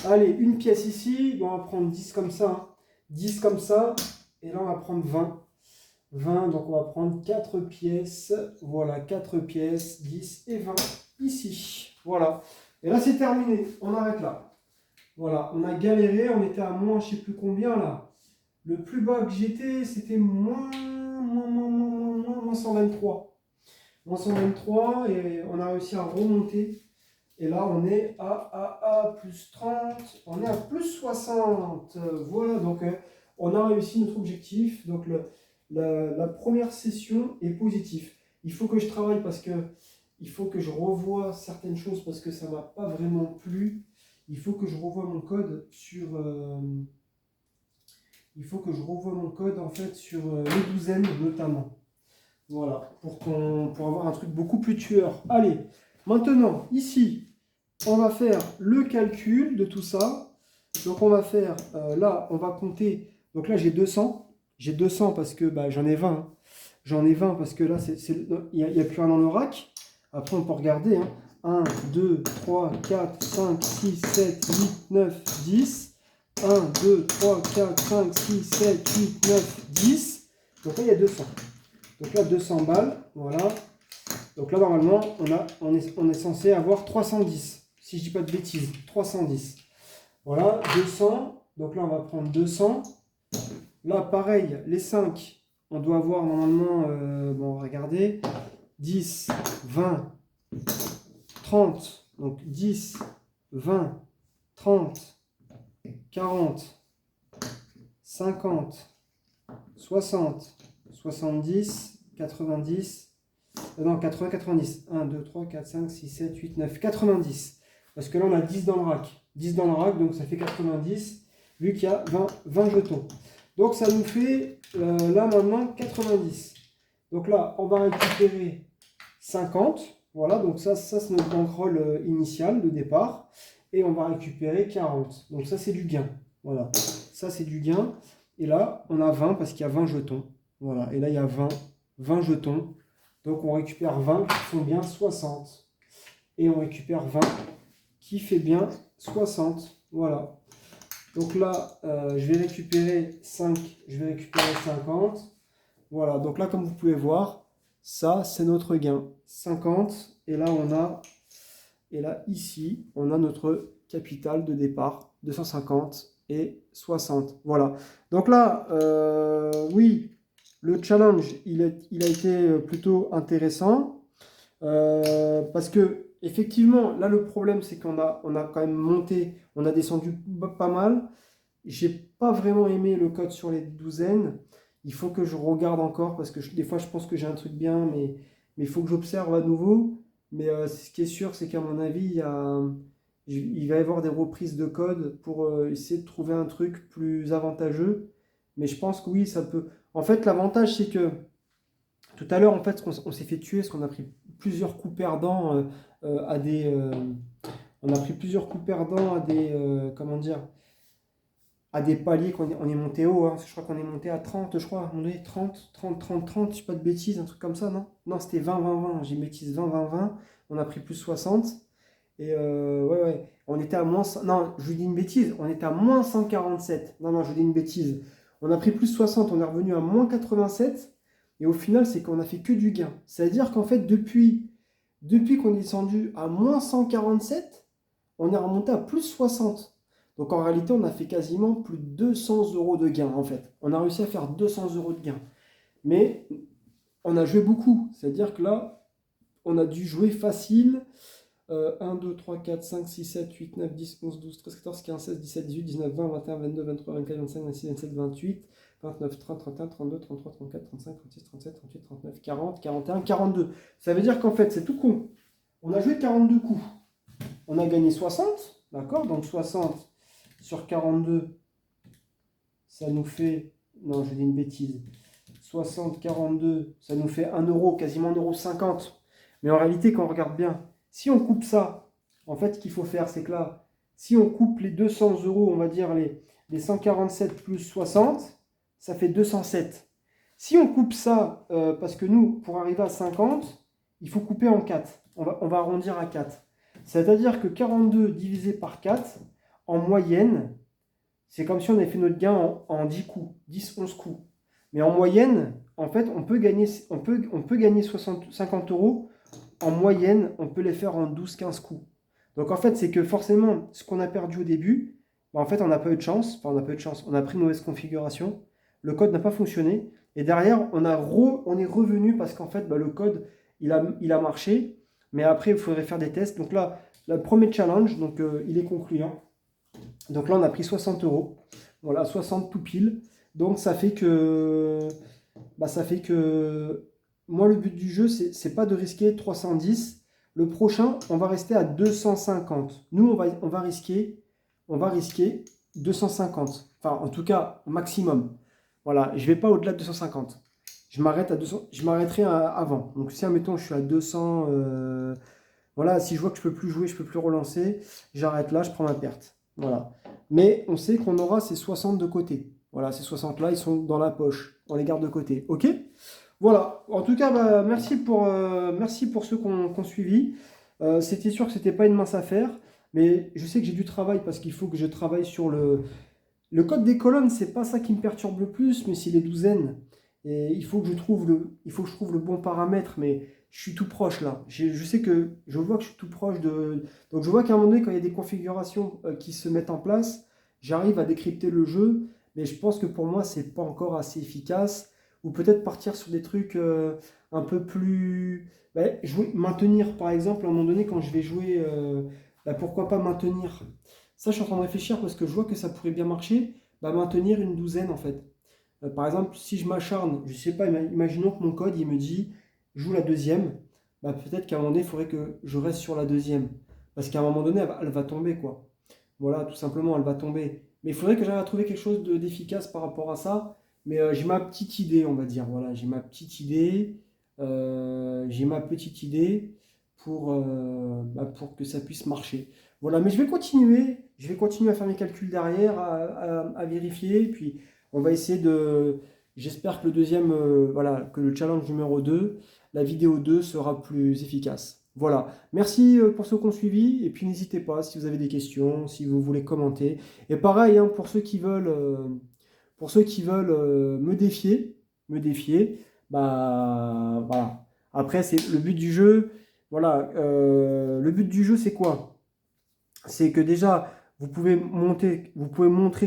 Allez, une pièce ici. Bon, on va prendre 10 comme ça. Hein. 10 comme ça. Et là, on va prendre 20. 20, donc on va prendre 4 pièces. Voilà, 4 pièces, 10 et 20 ici. Voilà. Et là, c'est terminé. On arrête là. Voilà, on a galéré. On était à moins, je ne sais plus combien là. Le plus bas que j'étais, c'était moins 123. Moins 123 et on a réussi à remonter. Et là, on est à plus 30. On est à plus 60. Voilà, donc on a réussi notre objectif. Donc, la première session est positive. Il faut que je travaille parce que il faut que je revoie certaines choses parce que ça ne m'a pas vraiment plu. Il faut que je revoie mon code sur en fait sur les douzaines notamment. Voilà, pour avoir un truc beaucoup plus tueur. Allez, maintenant ici, on va faire le calcul de tout ça. Donc on va faire là, on va compter. Donc là j'ai 200. j'ai 200 parce que bah, j'en ai 20. Hein. J'en ai 20 parce que là, il n'y a plus rien dans le rack. Après, on peut regarder. Hein. 1, 2, 3, 4, 5, 6, 7, 8, 9, 10. 1, 2, 3, 4, 5, 6, 7, 8, 9, 10. Donc là, il y a 200. Donc là, 200 balles. Voilà. Donc là, normalement, on est censé avoir 310. Si je dis pas de bêtises. 310. Voilà. 200. Donc là, on va prendre 200. Là, pareil, les 5, on doit avoir normalement, bon, on va regarder, 10, 20, 30, donc 10, 20, 30, 40, 50, 60, 70, 90, non, 80, 90, 1, 2, 3, 4, 5, 6, 7, 8, 9, 90. Parce que là, on a 10 dans le rack. 10 dans le rack, donc ça fait 90, vu qu'il y a 20 jetons. Donc ça nous fait là maintenant 90. Donc là, on va récupérer 50. Voilà, donc ça c'est notre bankroll initial de départ. Et on va récupérer 40. Donc ça c'est du gain. Voilà, ça c'est du gain. Et là, on a 20 parce qu'il y a 20 jetons. Voilà, et là il y a 20 jetons. Donc on récupère 20 qui font bien 60. Et on récupère 20 qui fait bien 60. Voilà. Donc là, je vais récupérer 5, je vais récupérer 50. Voilà, donc là, comme vous pouvez voir, ça, c'est notre gain. 50, et là, ici, on a notre capital de départ, 250 et 60. Voilà. Donc là, oui, le challenge, il a été plutôt intéressant. Parce que effectivement, là le problème c'est qu'on a quand même monté, on a descendu pas mal. J'ai pas vraiment aimé le code sur les douzaines. Il faut que je regarde encore parce que des fois je pense que j'ai un truc bien, mais il faut que j'observe à nouveau. Mais ce qui est sûr, c'est qu'à mon avis, il va y avoir des reprises de code pour essayer de trouver un truc plus avantageux. Mais je pense que oui, ça peut. En fait, l'avantage c'est que tout à l'heure, en fait, on s'est fait tuer parce qu'on a pris plusieurs coups perdants à des. On a pris plusieurs coups perdants à des. Comment dire? À des paliers qu'on on est monté haut. Hein. Je crois qu'on est monté à 30, je crois. À un moment donné, 30, 30, 30, 30. Je ne dis pas de bêtises, un truc comme ça, non? Non, c'était 20, 20, 20. J'ai bêtise 20, 20, 20. On a pris plus 60. Et ouais, ouais. On était à moins. Non, je vous dis une bêtise. On était à moins 147. Non, non, je vous dis une bêtise. On a pris plus 60. On est revenu à moins 87. Et au final, c'est qu'on a fait que du gain. C'est-à-dire qu'en fait, depuis qu'on est descendu à moins 147, on est remonté à plus 60. Donc en réalité, on a fait quasiment plus de 200 euros de gain en fait. On a réussi à faire 200 euros de gain. Mais on a joué beaucoup. C'est-à-dire que là, on a dû jouer facile. 1, 2, 3, 4, 5, 6, 7, 8, 9, 10, 11, 12, 13, 14, 15, 16, 17, 18, 19, 20, 21, 22, 23, 24, 25, 26, 27, 28, 29, 30, 31, 32, 33, 34, 35, 36, 37, 38, 39, 40, 41, 42. Ça veut dire qu'en fait, c'est tout con. On a joué 42 coups. On a gagné 60, d'accord? Donc 60 sur 42, ça nous fait... Non, je dis une bêtise. 60, 42, ça nous fait 1 euro, quasiment 1,50 €. Mais en réalité, quand on regarde bien, si on coupe ça, en fait, ce qu'il faut faire, c'est que là, si on coupe les 200 euros, on va dire les 147 plus 60, ça fait 207. Si on coupe ça, parce que nous, pour arriver à 50, il faut couper en 4. On va arrondir à 4. C'est-à-dire que 42 divisé par 4, en moyenne, c'est comme si on avait fait notre gain en 10 coups, 10, 11 coups. Mais en moyenne, en fait, on peut gagner 50 euros. En moyenne, on peut les faire en 12-15 coups. Donc en fait, c'est que forcément, ce qu'on a perdu au début, bah, en fait, on n'a pas eu de chance. Enfin, on n'a pas eu de chance. On a pris une mauvaise configuration. Le code n'a pas fonctionné. Et derrière, on est revenu parce qu'en fait, bah, le code, il a marché. Mais après, il faudrait faire des tests. Donc là, le premier challenge, donc, il est concluant. Donc là, on a pris 60 euros. Voilà, 60 tout pile. Donc ça fait que... moi, le but du jeu, c'est pas de risquer 310. Le prochain, on va rester à 250. Nous, on va risquer 250. Enfin, en tout cas, au maximum. Voilà, je vais pas au-delà de 250. Je m'arrête à 200, je m'arrêterai avant. Donc si, admettons, je suis à 200, voilà, si je vois que je peux plus jouer, je peux plus relancer, j'arrête là, je prends ma perte. Voilà. Mais on sait qu'on aura ces 60 de côté. Voilà, ces 60 là, ils sont dans la poche. On les garde de côté. OK? Voilà. En tout cas, bah, merci pour ceux qu'on suivi. C'était sûr que c'était pas une mince affaire, mais je sais que j'ai du travail parce qu'il faut que je travaille sur le code des colonnes. C'est pas ça qui me perturbe le plus, mais c'est les douzaines. Et il faut que je trouve le bon paramètre, mais je suis tout proche là. Je sais que je vois que je suis tout proche de. Donc je vois qu'à un moment donné, quand il y a des configurations qui se mettent en place, j'arrive à décrypter le jeu, mais je pense que pour moi, c'est pas encore assez efficace. Ou peut-être partir sur des trucs un peu plus. Ben, maintenir, par exemple, à un moment donné, quand je vais jouer, ben, pourquoi pas maintenir. Ça, je suis en train de réfléchir parce que je vois que ça pourrait bien marcher. Ben, maintenir une douzaine en fait. Par exemple, si je m'acharne, je sais pas, imaginons que mon code il me dit joue la deuxième, bah, peut-être qu'à un moment donné, il faudrait que je reste sur la deuxième. Parce qu'à un moment donné, elle va tomber, quoi. Voilà, tout simplement, elle va tomber. Mais il faudrait que j'arrive à trouver quelque chose d'efficace par rapport à ça. Mais j'ai ma petite idée, on va dire. Voilà, j'ai ma petite idée. J'ai ma petite idée pour que ça puisse marcher. Voilà, mais je vais continuer. Je vais continuer à faire mes calculs derrière, à vérifier. Puis on va essayer de. J'espère que le deuxième, voilà, que le challenge numéro 2, la vidéo 2 sera plus efficace. Voilà. Merci pour ceux qui ont suivi. Et puis n'hésitez pas si vous avez des questions, si vous voulez commenter. Et pareil, hein, pour ceux qui veulent me défier, bah voilà. Après, c'est le but du jeu. Voilà. Le but du jeu, c'est quoi? C'est que déjà, vous pouvez montrer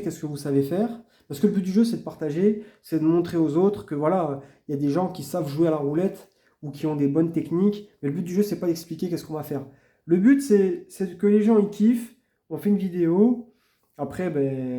qu'est-ce que vous savez faire. Parce que le but du jeu, c'est de partager, c'est de montrer aux autres que voilà, il y a des gens qui savent jouer à la roulette ou qui ont des bonnes techniques. Mais le but du jeu, c'est pas d'expliquer qu'est-ce qu'on va faire. Le but, c'est que les gens ils kiffent. On fait une vidéo. Après, ben,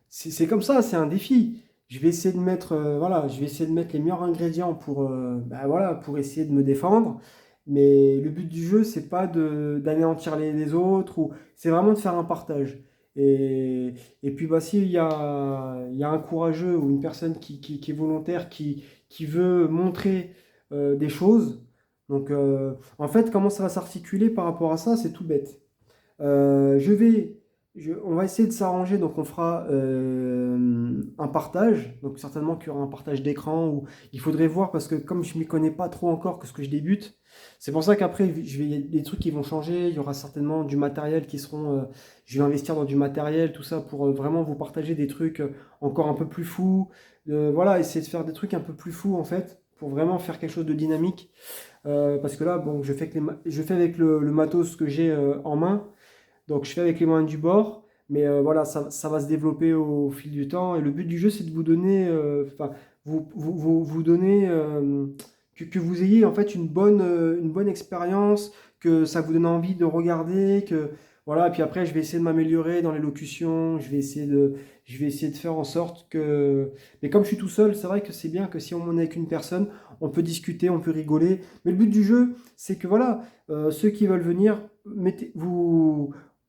c'est comme ça, c'est un défi. Je vais essayer de mettre, voilà, je vais essayer de mettre les meilleurs ingrédients ben, voilà, pour essayer de me défendre. Mais le but du jeu, c'est pas d'anéantir les autres, ou c'est vraiment de faire un partage. Et, et puis bah, il y a un courageux ou une personne qui est volontaire, qui veut montrer des choses, donc en fait, comment ça va s'articuler par rapport à ça, c'est tout bête. Euh, je vais, on va essayer de s'arranger, donc on fera un partage, donc certainement qu'il y aura un partage d'écran, où il faudrait voir, parce que comme je ne m'y connais pas trop encore, que ce que je débute, c'est pour ça qu'après, il y a des trucs qui vont changer, il y aura certainement du matériel je vais investir dans du matériel, tout ça, pour vraiment vous partager des trucs encore un peu plus fous, voilà, essayer de faire des trucs un peu plus fous, en fait, pour vraiment faire quelque chose de dynamique. Parce que là, bon, je fais avec le matos que j'ai en main, donc je fais avec les moyens du bord, mais voilà, ça va se développer au fil du temps. Et le but du jeu, c'est de vous donner, enfin, vous donner, que vous ayez en fait une bonne expérience, que ça vous donne envie de regarder, que voilà. Et puis après, je vais essayer de m'améliorer dans l'élocution, je vais essayer de faire en sorte que. Mais comme je suis tout seul, c'est vrai que c'est bien que si on est avec une personne, on peut discuter, on peut rigoler. Mais le but du jeu, c'est que voilà, ceux qui veulent venir,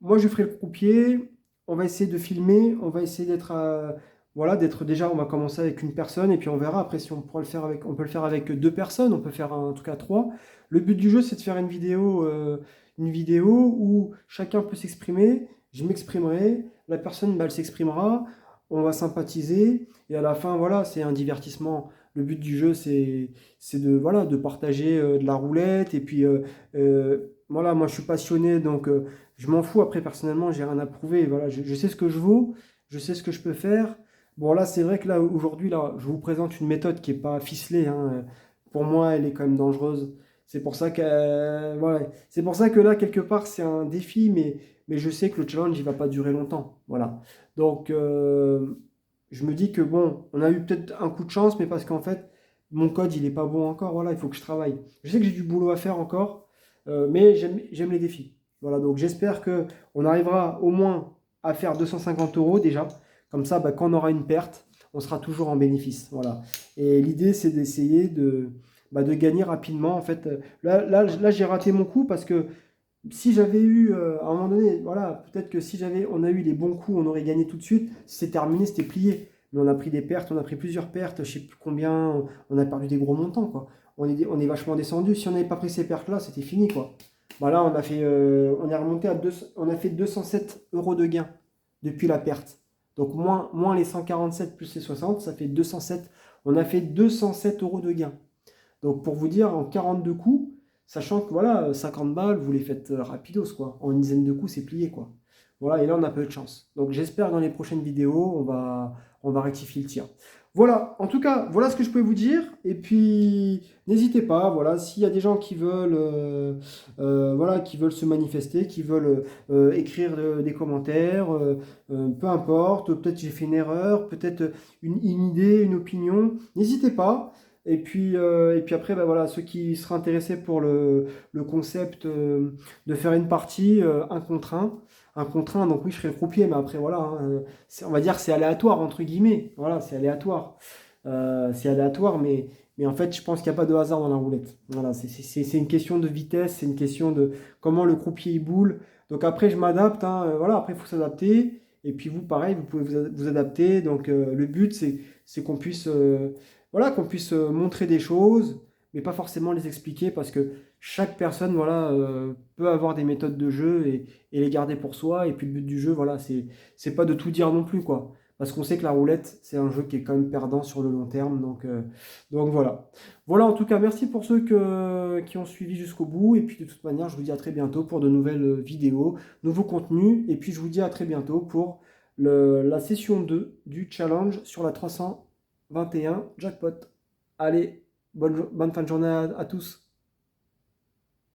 moi, je ferai le croupier. On va essayer de filmer. On va essayer voilà, d'être déjà. On va commencer avec une personne et puis on verra après si on pourra le faire avec. On peut le faire avec deux personnes. On peut faire en tout cas trois. Le but du jeu, c'est de faire une vidéo où chacun peut s'exprimer. Je m'exprimerai. La personne, bah, elle s'exprimera. On va sympathiser et à la fin, voilà, c'est un divertissement. Le but du jeu, c'est de voilà, de partager de la roulette et puis voilà, moi je suis passionné donc. Je m'en fous, après personnellement, j'ai rien à prouver. Voilà, je sais ce que je vaux, je sais ce que je peux faire. Bon, là, c'est vrai que là, aujourd'hui, là, je vous présente une méthode qui n'est pas ficelée, hein. Pour moi, elle est quand même dangereuse. C'est pour ça que, voilà. C'est pour ça que là, quelque part, c'est un défi, mais je sais que le challenge, il va pas durer longtemps. Voilà. Donc, je me dis que bon, on a eu peut-être un coup de chance, mais parce qu'en fait, mon code, il est pas bon encore. Voilà, il faut que je travaille. Je sais que j'ai du boulot à faire encore, mais j'aime les défis. Voilà, donc j'espère que on arrivera au moins à faire 250 euros déjà. Comme ça, bah, quand on aura une perte, on sera toujours en bénéfice. Voilà. Et l'idée, c'est d'essayer de gagner rapidement. En fait, là j'ai raté mon coup parce que si j'avais eu, à un moment donné, voilà, peut-être que si on a eu les bons coups, on aurait gagné tout de suite. C'est terminé, c'était plié. Mais on a pris des pertes, on a pris plusieurs pertes, je sais plus combien, on a perdu des gros montants, quoi. On est vachement descendu. Si on n'avait pas pris ces pertes-là, c'était fini, quoi. Bah là, on est remonté on a fait 207 euros de gain depuis la perte. Donc moins les 147 plus les 60, ça fait 207. On a fait 207 euros de gain. Donc pour vous dire, en 42 coups, sachant que voilà, 50 balles, vous les faites rapidos, quoi. En une dizaine de coups, c'est plié, quoi. Voilà, et là, on a peu de chance. Donc j'espère que dans les prochaines vidéos, on va rectifier le tir. Voilà, en tout cas, voilà ce que je peux vous dire. Et puis, n'hésitez pas, voilà, s'il y a des gens qui veulent, voilà, qui veulent se manifester, qui veulent écrire des commentaires, peu importe, peut-être j'ai fait une erreur, peut-être une idée, une opinion, n'hésitez pas. Et puis après, bah voilà, ceux qui seraient intéressés pour le concept de faire une partie, un contre un, donc oui, je serai le croupier, mais après, voilà, hein, on va dire que c'est aléatoire, entre guillemets. Voilà, c'est aléatoire. C'est aléatoire, mais en fait, je pense qu'il n'y a pas de hasard dans la roulette. Voilà, c'est une question de vitesse, c'est une question de comment le croupier il boule. Donc après, je m'adapte, hein, voilà, après, il faut s'adapter. Et puis vous, pareil, vous pouvez vous adapter. Donc le but, c'est qu'on puisse, voilà, qu'on puisse montrer des choses, mais pas forcément les expliquer parce que chaque personne, voilà, peut avoir des méthodes de jeu et les garder pour soi. Et puis le but du jeu, voilà, c'est pas de tout dire non plus, quoi. Parce qu'on sait que la roulette, c'est un jeu qui est quand même perdant sur le long terme. Donc voilà. Voilà, en tout cas, merci pour ceux qui ont suivi jusqu'au bout. Et puis de toute manière, je vous dis à très bientôt pour de nouvelles vidéos, nouveaux contenus. Et puis je vous dis à très bientôt pour la session 2 du challenge sur la 321 jackpot. Allez, bonne fin de journée à tous.